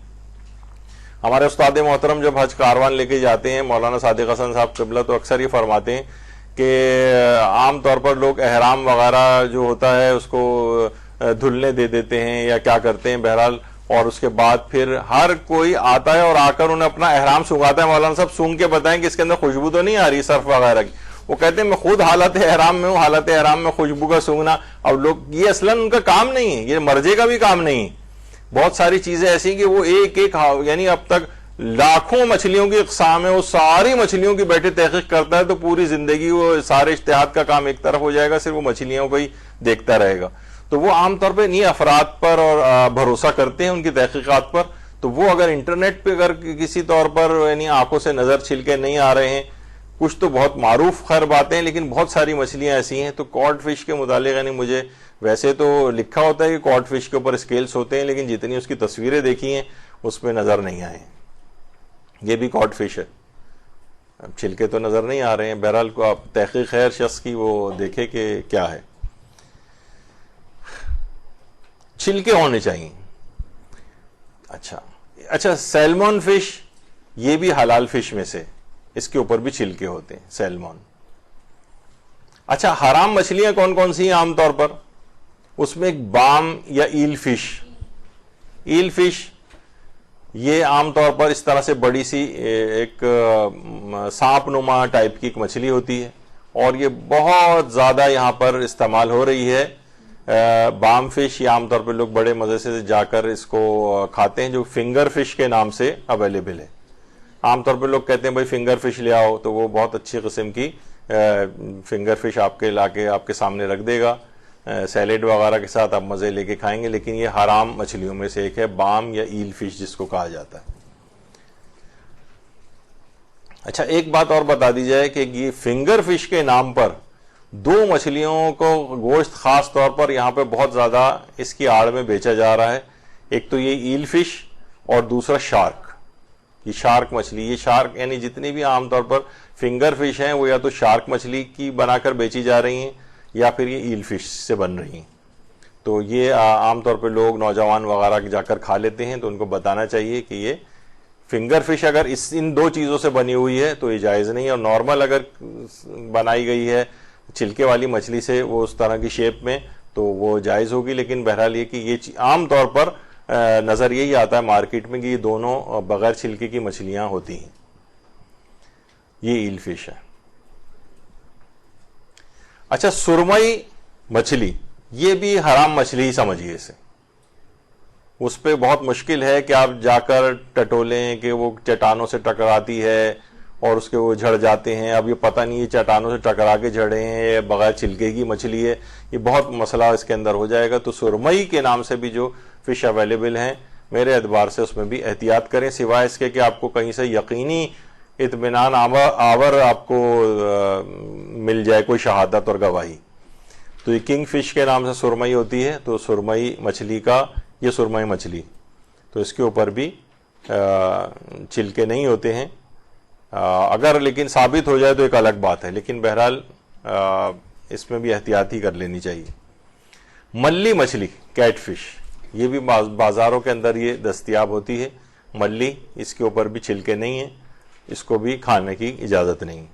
ہمارے استاد محترم جب حج کاروان لے کے جاتے ہیں, مولانا صادق حسن صاحب قبلہ, تو اکثر یہ فرماتے ہیں کہ عام طور پر لوگ احرام وغیرہ جو ہوتا ہے اس کو دھلنے دے دیتے ہیں یا کیا کرتے ہیں بہرحال, اور اس کے بعد پھر ہر کوئی آتا ہے اور آ کر انہیں اپنا احرام سونگاتا ہے. مولانا صاحب سونگ کے بتائیں کہ اس کے اندر خوشبو تو نہیں آ رہی سرف وغیرہ کی. وہ کہتے ہیں میں خود حالت احرام میں ہوں, حالت احرام میں خوشبو کا سونگنا. اب لوگ یہ اصلاً ان کا کام نہیں ہے, یہ مرجے کا بھی کام نہیں ہے. بہت ساری چیزیں ایسی کہ وہ ایک ایک, یعنی اب تک لاکھوں مچھلیوں کی اقسام ہے, وہ ساری مچھلیوں کی بیٹھے تحقیق کرتا ہے, تو پوری زندگی وہ سارے اجتہاد کا کام ایک طرف ہو جائے گا, صرف وہ مچھلیوں کو ہی دیکھتا رہے گا. تو وہ عام طور پہ نہیں افراد پر اور بھروسہ کرتے ہیں ان کی تحقیقات پر. تو وہ اگر انٹرنیٹ پہ اگر کسی طور پر یعنی آنکھوں سے نظر چھلکے نہیں آ رہے ہیں, کچھ تو بہت معروف خیر باتیں, لیکن بہت ساری مچھلیاں ایسی ہیں. تو کاڈ فش کے متعلق یعنی مجھے ویسے تو لکھا ہوتا ہے کہ کاڈ فش کے اوپر اسکیلز ہوتے ہیں, لیکن جتنی اس کی تصویریں دیکھی ہیں اس پہ نظر نہیں آئے. یہ بھی کاڈ فش ہے, اب چھلکے تو نظر نہیں آ رہے ہیں. بہرحال کو آپ تحقیق خیر شخص کی وہ دیکھے کہ کیا ہے. چھلکے ہونے چاہیے. اچھا سیلمون فش, یہ بھی حلال فش میں سے, اس کے اوپر بھی چھلکے ہوتے ہیں, سیلمون. اچھا حرام مچھلیاں کون کون سی ہیں عام طور پر؟ اس میں ایک بام یا ایل فش. ایل فش یہ عام طور پر اس طرح سے بڑی سی ایک سانپ نما ٹائپ کی ایک مچھلی ہوتی ہے, اور یہ بہت زیادہ یہاں پر استعمال ہو رہی ہے. بام فش یہ عام طور پہ لوگ بڑے مزے سے جا کر اس کو کھاتے ہیں, جو فنگر فش کے نام سے اویلیبل ہے. عام طور پہ لوگ کہتے ہیں بھائی فنگر فش لے آؤ, تو وہ بہت اچھی قسم کی فنگر فش آپ کے لا کے آپ کے سامنے رکھ دے گا, سیلیڈ وغیرہ کے ساتھ آپ مزے لے کے کھائیں گے. لیکن یہ حرام مچھلیوں میں سے ایک ہے, بام یا ایل فش جس کو کہا جاتا ہے. اچھا ایک بات اور بتا دی جائے کہ یہ فنگر فش کے نام پر دو مچھلیوں کو گوشت خاص طور پر یہاں پہ بہت زیادہ اس کی آڑ میں بیچا جا رہا ہے. ایک تو یہ ایل فش اور دوسرا شارک. یہ شارک مچھلی, یہ شارک یعنی جتنی بھی عام طور پر فنگر فش ہیں وہ یا تو شارک مچھلی کی بنا کر بیچی جا رہی ہیں یا پھر یہ ایل فش سے بن رہی ہیں. تو یہ عام طور پہ لوگ نوجوان وغیرہ جا کر کھا لیتے ہیں, تو ان کو بتانا چاہیے کہ یہ فنگر فش اگر ان دو چیزوں سے بنی ہوئی ہے تو یہ جائز نہیں, اور نارمل اگر بنائی گئی ہے چھلکے والی مچھلی سے وہ اس طرح کی شیپ میں تو وہ جائز ہوگی. لیکن بہرحال یہ کہ یہ عام طور پر نظر یہی آتا ہے مارکیٹ میں کہ یہ دونوں بغیر چھلکے کی مچھلیاں ہوتی ہیں. یہ ایل فش ہے. اچھا سرمئی مچھلی, یہ بھی حرام مچھلی ہی سمجھیے اسے. اس پہ بہت مشکل ہے کہ آپ جا کر ٹٹولیں کہ وہ چٹانوں سے ٹکراتی ہے اور اس کے وہ جھڑ جاتے ہیں. اب یہ پتہ نہیں یہ چٹانوں سے ٹکرا کے جھڑے ہیں یا بغیر چھلکے کی مچھلی ہے, یہ بہت مسئلہ اس کے اندر ہو جائے گا. تو سرمئی کے نام سے بھی جو فش اویلیبل ہیں میرے اعتبار سے اس میں بھی احتیاط کریں, سوائے اس کے کہ آپ کو کہیں سے یقینی اطمینان آور آپ کو مل جائے کوئی شہادت اور گواہی. تو یہ کنگ فش کے نام سے سرمئی ہوتی ہے. تو سرمئی مچھلی کا, یہ سرمئی مچھلی تو اس کے اوپر بھی چھلکے نہیں ہوتے ہیں. اگر لیکن ثابت ہو جائے تو ایک الگ بات ہے, لیکن بہرحال اس میں بھی احتیاط ہی کر لینی چاہیے. ملی مچھلی کیٹ فش, یہ بھی بازاروں کے اندر یہ دستیاب ہوتی ہے ملی, اس کے اوپر بھی چھلکے نہیں ہیں, اس کو بھی کھانے کی اجازت نہیں.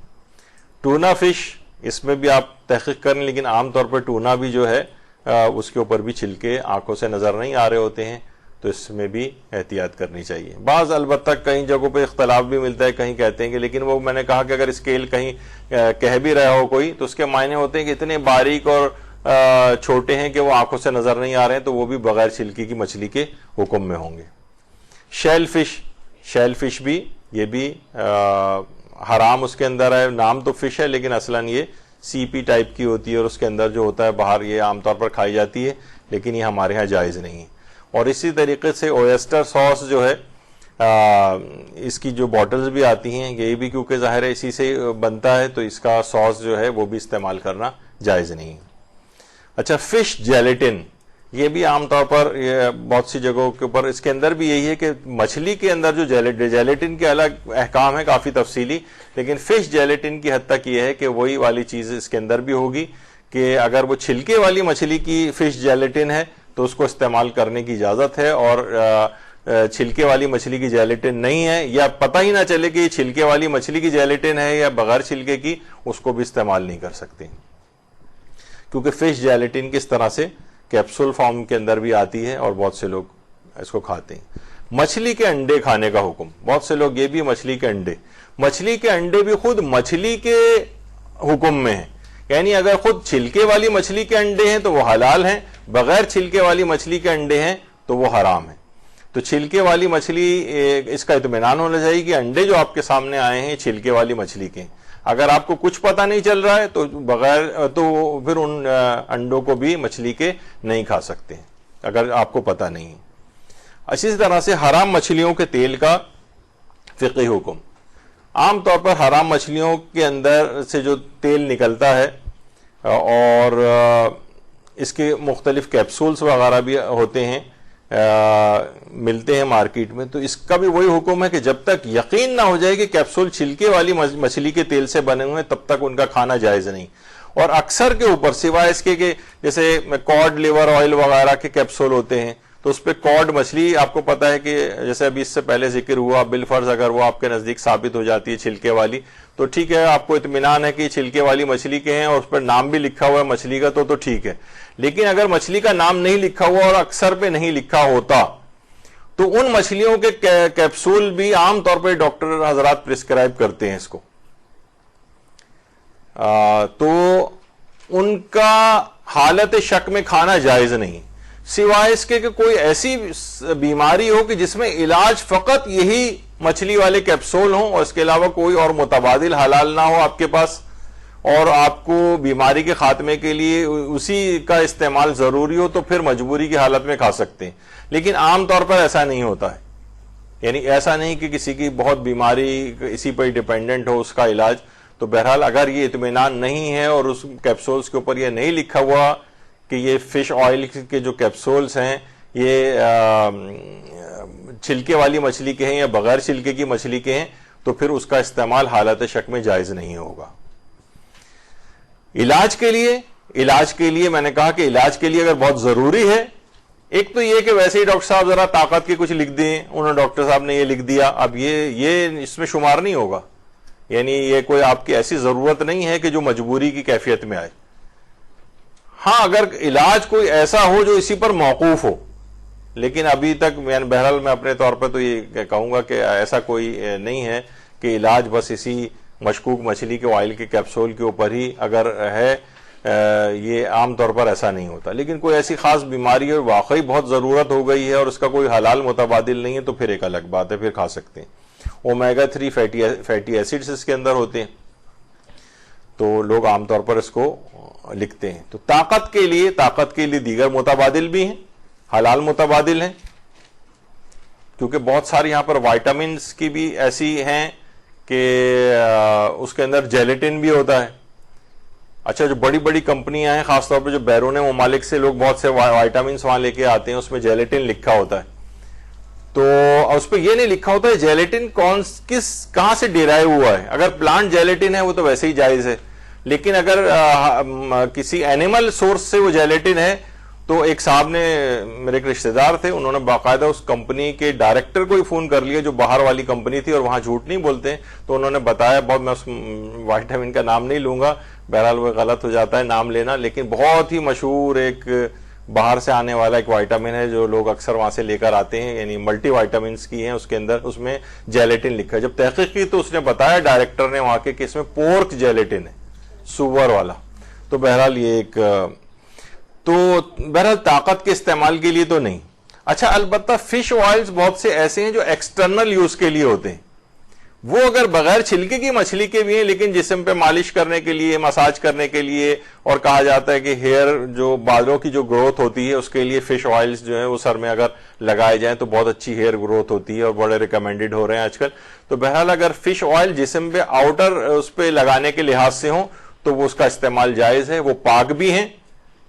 ٹونا فش, اس میں بھی آپ تحقیق کریں, لیکن عام طور پر ٹونا بھی جو ہے اس کے اوپر بھی چھلکے آنکھوں سے نظر نہیں آ رہے ہوتے ہیں, تو اس میں بھی احتیاط کرنی چاہیے. بعض البتہ کئی جگہوں پہ اختلاف بھی ملتا ہے, کہیں کہتے ہیں کہ لیکن وہ میں نے کہا کہ اگر اسکیل کہیں کہہ بھی رہا ہو کوئی تو اس کے معنی ہوتے ہیں کہ اتنے باریک اور چھوٹے ہیں کہ وہ آنکھوں سے نظر نہیں آ رہے ہیں, تو وہ بھی بغیر چھلکی کی مچھلی کے حکم میں ہوں گے. شیل فش, شیل فش بھی یہ بھی حرام اس کے اندر ہے. نام تو فش ہے لیکن اصلاً یہ سی پی ٹائپ کی ہوتی ہے, اور اس کے اندر جو ہوتا ہے باہر یہ عام طور پر کھائی جاتی ہے, لیکن یہ ہمارے ہاں جائز نہیں ہے. اور اسی طریقے سے اویسٹر ساس جو ہے اس کی جو بوٹلز بھی آتی ہیں یہ بھی کیونکہ ظاہر ہے اسی سے بنتا ہے تو اس کا سوس جو ہے وہ بھی استعمال کرنا جائز نہیں ہے. اچھا فش جیلیٹن یہ بھی عام طور پر بہت سی جگہوں کے اوپر اس کے اندر بھی یہی ہے کہ مچھلی کے اندر جو جیلیٹن کے الگ احکام ہے کافی تفصیلی, لیکن فش جیلیٹن کی حد تک یہ ہے کہ وہی والی چیز اس کے اندر بھی ہوگی کہ اگر وہ چھلکے والی مچھلی کی فش جیلیٹن ہے تو اس کو استعمال کرنے کی اجازت ہے, اور چھلکے والی مچھلی کی جیلیٹن نہیں ہے یا پتہ ہی نہ چلے کہ یہ چھلکے والی مچھلی کی جیلیٹن ہے یا بغیر چھلکے کی, اس کو بھی استعمال نہیں کر سکتے کیونکہ فش جیلیٹن کس طرح سے کیپسول فارم کے اندر بھی آتی ہے اور بہت سے لوگ اس کو کھاتے ہیں. مچھلی کے انڈے کھانے کا حکم, بہت سے لوگ یہ بھی مچھلی کے انڈے بھی خود مچھلی کے حکم میں ہیں, یعنی اگر خود چھلکے والی مچھلی کے انڈے ہیں تو وہ حلال ہیں, بغیر چھلکے والی مچھلی کے انڈے ہیں تو وہ حرام ہیں. تو چھلکے والی مچھلی اس کا اطمینان ہونا چاہیے کہ انڈے جو آپ کے سامنے آئے ہیں چھلکے والی مچھلی کے, اگر آپ کو کچھ پتہ نہیں چل رہا ہے تو پھر ان انڈوں کو بھی مچھلی کے نہیں کھا سکتے اگر آپ کو پتہ نہیں ہے. اسی طرح سے حرام مچھلیوں کے تیل کا فقہی حکم, عام طور پر حرام مچھلیوں کے اندر سے جو تیل نکلتا ہے اور اس کے مختلف کیپسولز وغیرہ بھی ہوتے ہیں ملتے ہیں مارکیٹ میں, تو اس کا بھی وہی حکم ہے کہ جب تک یقین نہ ہو جائے کہ کیپسول چھلکے والی مچھلی کے تیل سے بنے ہوئے تب تک ان کا کھانا جائز نہیں. اور اکثر کے اوپر سوائے اس کے کہ جیسے کارڈ لیور آئل وغیرہ کے کیپسول ہوتے ہیں تو اس پہ کارڈ مچھلی آپ کو پتا ہے کہ جیسے ابھی اس سے پہلے ذکر ہوا بالفرض اگر وہ آپ کے نزدیک ثابت ہو جاتی ہے چھلکے والی تو ٹھیک ہے, آپ کو اطمینان ہے کہ چھلکے والی مچھلی کے ہیں اور اس پر نام بھی لکھا ہوا ہے مچھلی کا تو ٹھیک ہے. لیکن اگر مچھلی کا نام نہیں لکھا ہوا اور اکثر پہ نہیں لکھا ہوتا تو ان مچھلیوں کے کیپسول بھی عام طور پہ ڈاکٹر حضرات پرسکرائب کرتے ہیں اس کو, تو ان کا حالت شک میں کھانا جائز نہیں سوائے اس کے کہ کوئی ایسی بیماری ہو کہ جس میں علاج فقط یہی مچھلی والے کیپسول ہوں اور اس کے علاوہ کوئی اور متبادل حلال نہ ہو آپ کے پاس, اور آپ کو بیماری کے خاتمے کے لیے اسی کا استعمال ضروری ہو تو پھر مجبوری کی حالت میں کھا سکتے ہیں. لیکن عام طور پر ایسا نہیں ہوتا ہے, یعنی ایسا نہیں کہ کسی کی بہت بیماری اسی پر ڈیپینڈنٹ ہو اس کا علاج, تو بہرحال اگر یہ اطمینان نہیں ہے اور اس کیپسولز کے اوپر یہ نہیں لکھا ہوا کہ یہ فش آئل کے جو کیپسولز ہیں یہ چھلکے والی مچھلی کے ہیں یا بغیر چھلکے کی مچھلی کے ہیں تو پھر اس کا استعمال حالت شک میں جائز نہیں ہوگا. علاج کے لیے میں نے کہا کہ علاج کے لیے اگر بہت ضروری ہے, ایک تو یہ کہ ویسے ہی ڈاکٹر صاحب ذرا طاقت کے کچھ لکھ دیں, انہوں نے ڈاکٹر صاحب نے یہ لکھ دیا, اب یہ اس میں شمار نہیں ہوگا, یعنی یہ کوئی آپ کی ایسی ضرورت نہیں ہے کہ جو مجبوری کی کیفیت میں آئے. ہاں اگر علاج کوئی ایسا ہو جو اسی پر موقوف ہو, لیکن ابھی تک بہرحال میں اپنے طور پر تو یہ کہوں گا کہ ایسا کوئی نہیں ہے کہ علاج بس اسی مشکوک مچھلی کے آئل کے کیپسول کے اوپر ہی اگر ہے, یہ عام طور پر ایسا نہیں ہوتا. لیکن کوئی ایسی خاص بیماری ہے واقعی بہت ضرورت ہو گئی ہے اور اس کا کوئی حلال متبادل نہیں ہے تو پھر ایک الگ بات ہے, پھر کھا سکتے ہیں. اومیگا 3 فیٹی ایسڈز اس کے اندر ہوتے ہیں تو لوگ عام طور پر اس کو لکھتے ہیں. تو طاقت کے لیے دیگر متبادل بھی ہیں, حلال متبادل ہیں, کیونکہ بہت ساری یہاں پر وائٹامنز کی بھی ایسی ہیں کہ اس کے اندر جیلیٹن بھی ہوتا ہے. اچھا جو بڑی بڑی کمپنیاں ہیں خاص طور پہ جو بیرون ممالک سے لوگ بہت سے وائٹامنز وہاں لے کے آتے ہیں اس میں جیلیٹن لکھا ہوتا ہے, تو اس پہ یہ نہیں لکھا ہوتا ہے جیلیٹن کہاں سے ڈیرائیو ہوا ہے. اگر پلانٹ جیلیٹن ہے وہ تو ویسے ہی جائز ہے, لیکن اگر کسی اینیمل سورس سے وہ جیلیٹن ہے تو ایک صاحب نے میرے ایک رشتہ دار تھے, انہوں نے باقاعدہ اس کمپنی کے ڈائریکٹر کو ہی فون کر لیا جو باہر والی کمپنی تھی اور وہاں جھوٹ نہیں بولتے, تو انہوں نے بتایا بہت, میں اس وائٹامن کا نام نہیں لوں گا, بہرحال وہ غلط ہو جاتا ہے نام لینا, لیکن بہت ہی مشہور ایک باہر سے آنے والا ایک وائٹامن ہے جو لوگ اکثر وہاں سے لے کر آتے ہیں, یعنی ملٹی وائٹامنس کی ہیں, اس کے اندر اس میں جیلیٹن لکھا ہے. جب تحقیق کی تو اس نے بتایا ڈائریکٹر نے وہاں کے کہ اس میں پورک جیلیٹن ہے, سور والا. تو بہرحال یہ ایک بہرحال طاقت کے استعمال کے لیے تو نہیں. اچھا البتہ فش آئلز بہت سے ایسے ہیں جو ایکسٹرنل یوز کے لیے ہوتے ہیں, وہ اگر بغیر چھلکے کی مچھلی کے بھی ہیں لیکن جسم پہ مالش کرنے کے لیے، مساج کرنے کے لیے، اور کہا جاتا ہے کہ ہیئر جو بالوں کی جو گروتھ ہوتی ہے اس کے لیے فش آئلز جو ہیں وہ سر میں اگر لگائے جائیں تو بہت اچھی ہیئر گروتھ ہوتی ہے اور بڑے ریکمینڈڈ ہو رہے ہیں آج کل. تو بہرحال اگر فش آئل جسم پہ آؤٹر اس پہ لگانے کے لحاظ سے ہوں تو وہ اس کا استعمال جائز ہے. وہ پاک بھی ہیں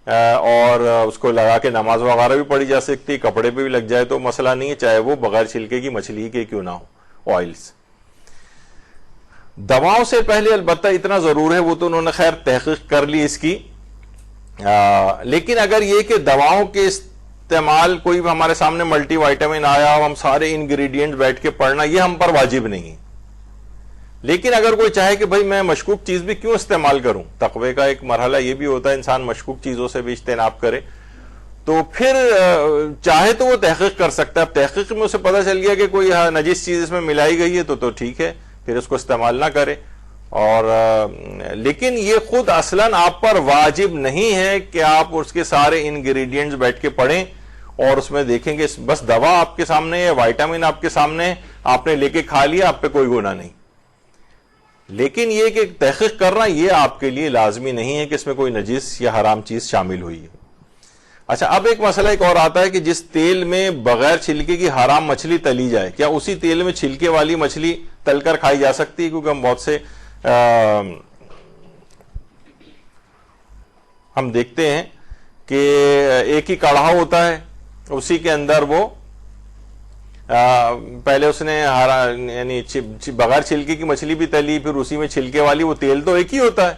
اور اس کو لگا کے نماز وغیرہ بھی پڑھی جا سکتی، کپڑے پہ بھی لگ جائے تو مسئلہ نہیں ہے، چاہے وہ بغیر چھلکے کی مچھلی کے کیوں نہ ہو آئلز. دواؤں سے پہلے البتہ اتنا ضرور ہے، وہ تو انہوں نے خیر تحقیق کر لی اس کی، لیکن اگر یہ کہ دواؤں کے استعمال کوئی بھی ہمارے سامنے ملٹی وائٹامن آیا اور ہم سارے انگریڈینٹ بیٹھ کے پڑھنا، یہ ہم پر واجب نہیں ہے. لیکن اگر کوئی چاہے کہ بھئی میں مشکوک چیز بھی کیوں استعمال کروں، تقوی کا ایک مرحلہ یہ بھی ہوتا ہے انسان مشکوک چیزوں سے بھی اجتناب کرے، تو پھر چاہے تو وہ تحقیق کر سکتا ہے. اب تحقیق میں اسے پتہ چل گیا کہ کوئی نجس چیز اس میں ملائی گئی ہے تو ٹھیک ہے، پھر اس کو استعمال نہ کرے. اور لیکن یہ خود اصلاً آپ پر واجب نہیں ہے کہ آپ اس کے سارے انگریڈینٹس بیٹھ کے پڑھیں اور اس میں دیکھیں کہ بس دوا آپ کے سامنے ہے، وائٹامن آپ کے سامنے ہے، آپ نے لے کے کھا لیا، آپ پہ کوئی گناہ نہیں. لیکن یہ کہ تحقیق کرنا یہ آپ کے لیے لازمی نہیں ہے کہ اس میں کوئی نجس یا حرام چیز شامل ہوئی ہے. اچھا، اب ایک مسئلہ ایک اور آتا ہے کہ جس تیل میں بغیر چھلکے کی حرام مچھلی تلی جائے، کیا اسی تیل میں چھلکے والی مچھلی تل کر کھائی جا سکتی ہے؟ کیونکہ ہم بہت سے ہم دیکھتے ہیں کہ ایک ہی کڑھا ہوتا ہے، اسی کے اندر وہ پہلے اس نے یعنی بغیر چھلکے کی مچھلی بھی تلی، پھر اسی میں چھلکے والی، وہ تیل تو ایک ہی ہوتا ہے.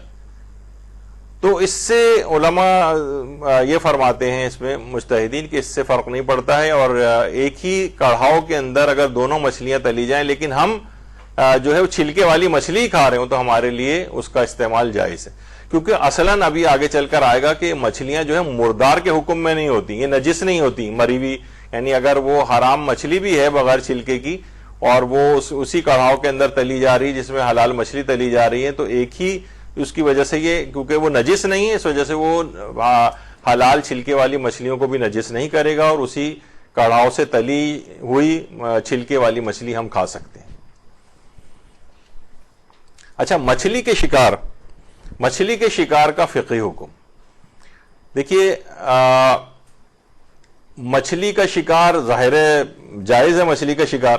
تو اس سے علماء یہ فرماتے ہیں اس میں مجتہدین کہ اس سے فرق نہیں پڑتا ہے، اور ایک ہی کڑھاؤ کے اندر اگر دونوں مچھلیاں تلی جائیں لیکن ہم جو ہے وہ چھلکے والی مچھلی کھا رہے ہوں تو ہمارے لیے اس کا استعمال جائز ہے. کیونکہ اصلاً ابھی آگے چل کر آئے گا کہ مچھلیاں جو ہے مردار کے حکم میں نہیں ہوتی، یہ نجس نہیں ہوتی، مری ہوئی. یعنی اگر وہ حرام مچھلی بھی ہے بغیر چھلکے کی اور وہ اسی کڑھاؤ کے اندر تلی جا رہی ہے جس میں حلال مچھلی تلی جا رہی ہے، تو ایک ہی اس کی وجہ سے یہ، کیونکہ وہ نجس نہیں ہے اس وجہ سے وہ حلال چھلکے والی مچھلیوں کو بھی نجس نہیں کرے گا، اور اسی کڑھاؤ سے تلی ہوئی چھلکے والی مچھلی ہم کھا سکتے ہیں. اچھا، مچھلی کے شکار کا فقہی حکم. دیکھیے، مچھلی کا شکار ظاہر جائز ہے، مچھلی کا شکار،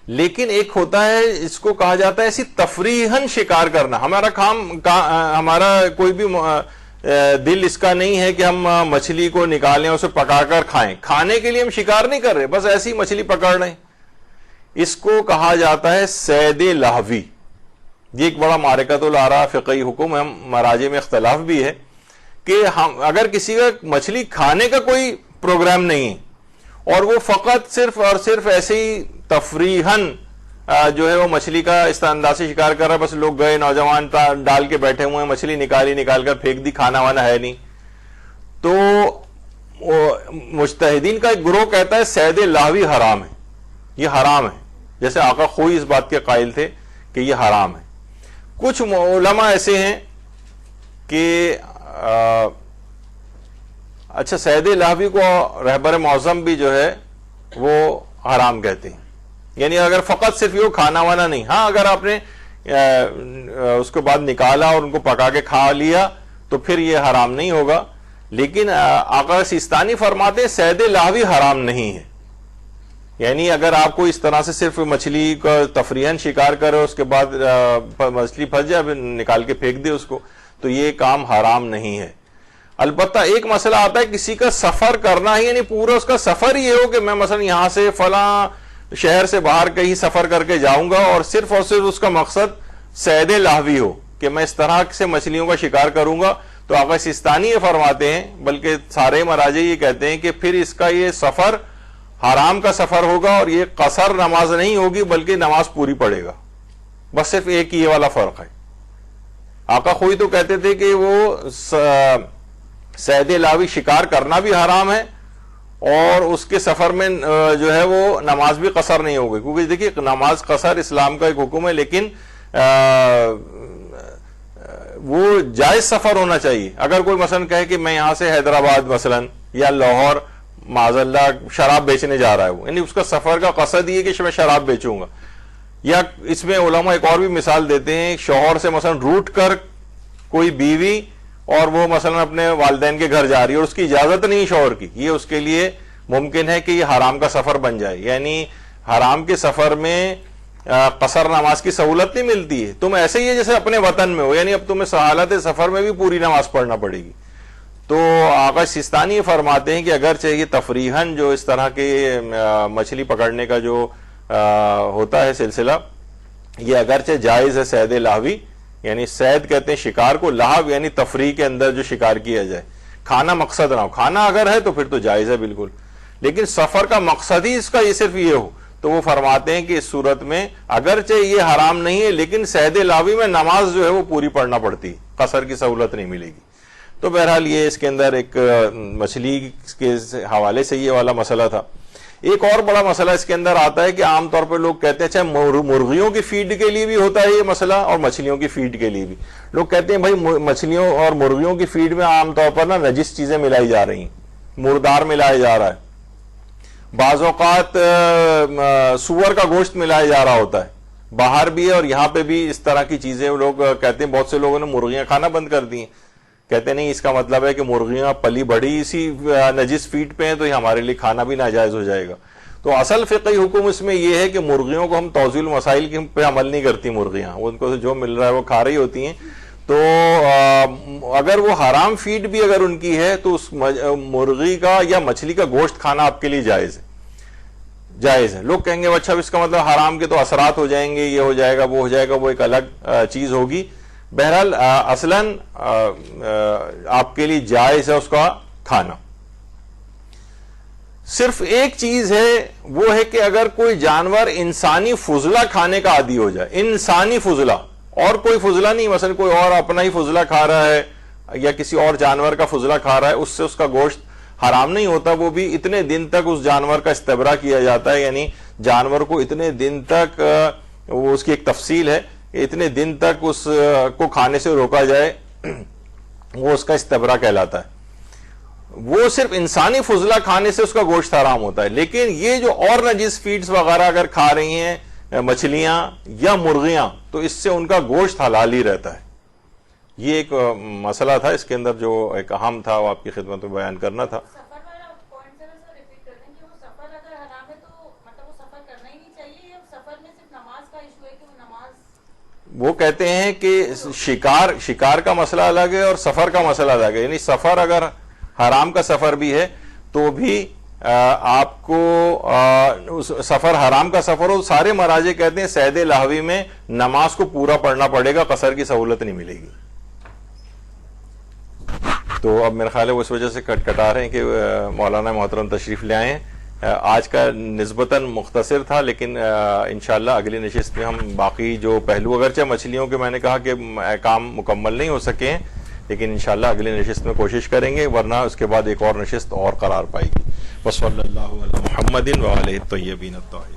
لیکن ایک ہوتا ہے اس کو کہا جاتا ہے ایسی تفریحاً شکار کرنا. ہمارا کوئی بھی دل اس کا نہیں ہے کہ ہم مچھلی کو نکالیں، اسے پکا کر کھائیں. کھانے کے لیے ہم شکار نہیں کر رہے، بس ایسی مچھلی پکڑ رہے ہیں. اس کو کہا جاتا ہے صید لہوی. یہ ایک بڑا معرکۃ الآراء فقہی حکم ہے، مراجع میں اختلاف بھی ہے کہ ہم اگر کسی کا مچھلی کھانے کا کوئی پروگرام نہیں ہے اور وہ فقط صرف اور صرف ایسے ہی تفریحاً جو ہے وہ مچھلی کا اس انداز سے شکار کر رہا ہے، بس لوگ گئے نوجوان ڈال کے بیٹھے ہوئے ہیں، مچھلی نکال کر پھینک دی، کھانا وانا ہے نہیں، تو مجتہدین کا ایک گروہ کہتا ہے صید لاہوی حرام ہے، یہ حرام ہے. جیسے آقا خوئی اس بات کے قائل تھے کہ یہ حرام ہے. کچھ علماء ایسے ہیں کہ اچھا صید لاہوی کو رہبر معظم بھی جو ہے وہ حرام کہتے ہیں، یعنی اگر فقط صرف یہ کھانا وانا نہیں، ہاں اگر آپ نے اس کے بعد نکالا اور ان کو پکا کے کھا لیا تو پھر یہ حرام نہیں ہوگا. لیکن آقا سیستانی فرماتے ہیں صید لاہوی حرام نہیں ہے. یعنی اگر آپ کو اس طرح سے صرف مچھلی کا تفریحاً شکار کرے اس کے بعد مچھلی پھنس جائے پھر نکال کے پھینک دے اس کو، تو یہ کام حرام نہیں ہے. البتہ ایک مسئلہ آتا ہے کسی کا سفر کرنا ہے، یعنی پورا اس کا سفر یہ ہو کہ میں مثلا یہاں سے فلاں شہر سے باہر کہیں سفر کر کے جاؤں گا اور صرف اس کا مقصد صید لاہوی ہو کہ میں اس طرح سے مچھلیوں کا شکار کروں گا، تو آقا سیستانی یہ فرماتے ہیں، بلکہ سارے مراجع یہ کہتے ہیں کہ پھر اس کا یہ سفر حرام کا سفر ہوگا اور یہ قصر نماز نہیں ہوگی بلکہ نماز پوری پڑے گا. بس صرف ایک یہ والا فرق ہے. آقا خوئی تو کہتے تھے کہ وہ صید لاہوی شکار کرنا بھی حرام ہے اور اس کے سفر میں جو ہے وہ نماز بھی قصر نہیں ہوگی، کیونکہ دیکھیے نماز قصر اسلام کا ایک حکم ہے، لیکن وہ جائز سفر ہونا چاہیے. اگر کوئی مثلا کہے کہ میں یہاں سے حیدرآباد مثلا یا لاہور معاذ اللہ شراب بیچنے جا رہا ہے، یعنی اس کا سفر کا قصد یہ کہ میں شراب بیچوں گا، یا اس میں علماء ایک اور بھی مثال دیتے ہیں، شوہر سے مثلا روٹ کر کوئی بیوی اور وہ مثلا اپنے والدین کے گھر جا رہی ہے اور اس کی اجازت نہیں شوہر کی، یہ اس کے لیے ممکن ہے کہ یہ حرام کا سفر بن جائے. یعنی حرام کے سفر میں قصر نماز کی سہولت نہیں ملتی ہے، تم ایسے ہی ہے جیسے اپنے وطن میں ہو، یعنی اب تمہیں حالت سفر میں بھی پوری نماز پڑھنا پڑے گی. تو آقا سیستانی فرماتے ہیں کہ اگرچہ یہ تفریحاً جو اس طرح کے مچھلی پکڑنے کا جو ہوتا ہے سلسلہ، یہ اگرچہ جائز ہے صید لاہوی، یعنی صید کہتے ہیں شکار کو، لاہو یعنی تفریح کے اندر جو شکار کیا جائے، کھانا مقصد نہ ہو. کھانا اگر ہے تو پھر تو جائز ہے بالکل، لیکن سفر کا مقصد ہی اس کا یہ صرف یہ ہو، تو وہ فرماتے ہیں کہ اس صورت میں اگرچہ یہ حرام نہیں ہے لیکن صید لاہوی میں نماز جو ہے وہ پوری پڑھنا پڑتی، قصر کی سہولت نہیں ملے گی. تو بہرحال یہ اس کے اندر ایک مچھلی کے حوالے سے یہ والا مسئلہ تھا. ایک اور بڑا مسئلہ اس کے اندر آتا ہے کہ عام طور پہ لوگ کہتے ہیں اچھا مرغیوں کی فیڈ کے لیے بھی ہوتا ہے یہ مسئلہ اور مچھلیوں کی فیڈ کے لیے بھی. لوگ کہتے ہیں بھائی مچھلیوں اور مرغیوں کی فیڈ میں عام طور پر نجس چیزیں ملائی جا رہی ہیں، مردار ملایا جا رہا ہے، بعض اوقات سور کا گوشت ملایا جا رہا ہوتا ہے، باہر بھی ہے اور یہاں پہ بھی اس طرح کی چیزیں. لوگ کہتے ہیں بہت سے لوگوں نے مرغیاں کھانا بند کر دی ہیں، کہتے نہیں اس کا مطلب ہے کہ مرغیاں پلی بڑھی اسی نجس فیڈ پہ ہیں تو یہ ہمارے لیے کھانا بھی ناجائز ہو جائے گا. تو اصل فقہی حکم اس میں یہ ہے کہ مرغیوں کو ہم توزیع المسائل پہ عمل نہیں کرتی، مرغیاں ان کو جو مل رہا ہے وہ کھا رہی ہوتی ہیں. تو اگر وہ حرام فیڈ بھی اگر ان کی ہے تو اس مرغی کا یا مچھلی کا گوشت کھانا آپ کے لیے جائز ہے، جائز ہے. لوگ کہیں گے اچھا اس کا مطلب حرام کے تو اثرات ہو جائیں گے، یہ ہو جائے گا وہ ہو جائے گا، وہ ایک الگ چیز ہوگی. بہرحال اصلاً آپ کے لیے جائز ہے اس کا کھانا. صرف ایک چیز ہے، وہ ہے کہ اگر کوئی جانور انسانی فضلہ کھانے کا عادی ہو جائے، انسانی فضلہ اور کوئی فضلہ نہیں، مثلا کوئی اور اپنا ہی فضلہ کھا رہا ہے یا کسی اور جانور کا فضلہ کھا رہا ہے، اس سے اس کا گوشت حرام نہیں ہوتا. وہ بھی اتنے دن تک اس جانور کا استبرا کیا جاتا ہے، یعنی جانور کو اتنے دن تک، وہ اس کی ایک تفصیل ہے، اتنے دن تک اس کو کھانے سے روکا جائے، وہ اس کا استبرا کہلاتا ہے. وہ صرف انسانی فضلہ کھانے سے اس کا گوشت حرام ہوتا ہے. لیکن یہ جو اور نجس فیڈز وغیرہ اگر کھا رہی ہیں مچھلیاں یا مرغیاں تو اس سے ان کا گوشت حلال ہی رہتا ہے. یہ ایک مسئلہ تھا اس کے اندر جو ایک اہم تھا، وہ آپ کی خدمت میں بیان کرنا تھا. وہ کہتے ہیں کہ شکار کا مسئلہ الگ ہے اور سفر کا مسئلہ الگ ہے. یعنی سفر اگر حرام کا سفر بھی ہے تو بھی آپ کو سفر حرام کا سفر ہو، سارے مراجع کہتے ہیں صید لاہوی میں نماز کو پورا پڑھنا پڑے گا، قصر کی سہولت نہیں ملے گی. تو اب میرا خیال ہے وہ اس وجہ سے کٹا رہے ہیں کہ مولانا محترم تشریف لے آئے. آج کا نسبتاً مختصر تھا، لیکن انشاءاللہ اگلی نشست میں ہم باقی جو پہلو، اگرچہ مچھلیوں کے میں نے کہا کہ کام مکمل نہیں ہو سکے ہیں، لیکن انشاءاللہ اگلی نشست میں کوشش کریں گے، ورنہ اس کے بعد ایک اور نشست اور قرار پائے گی. وصلی اللہ علی محمد وآلہ الطیبین الطاہرین.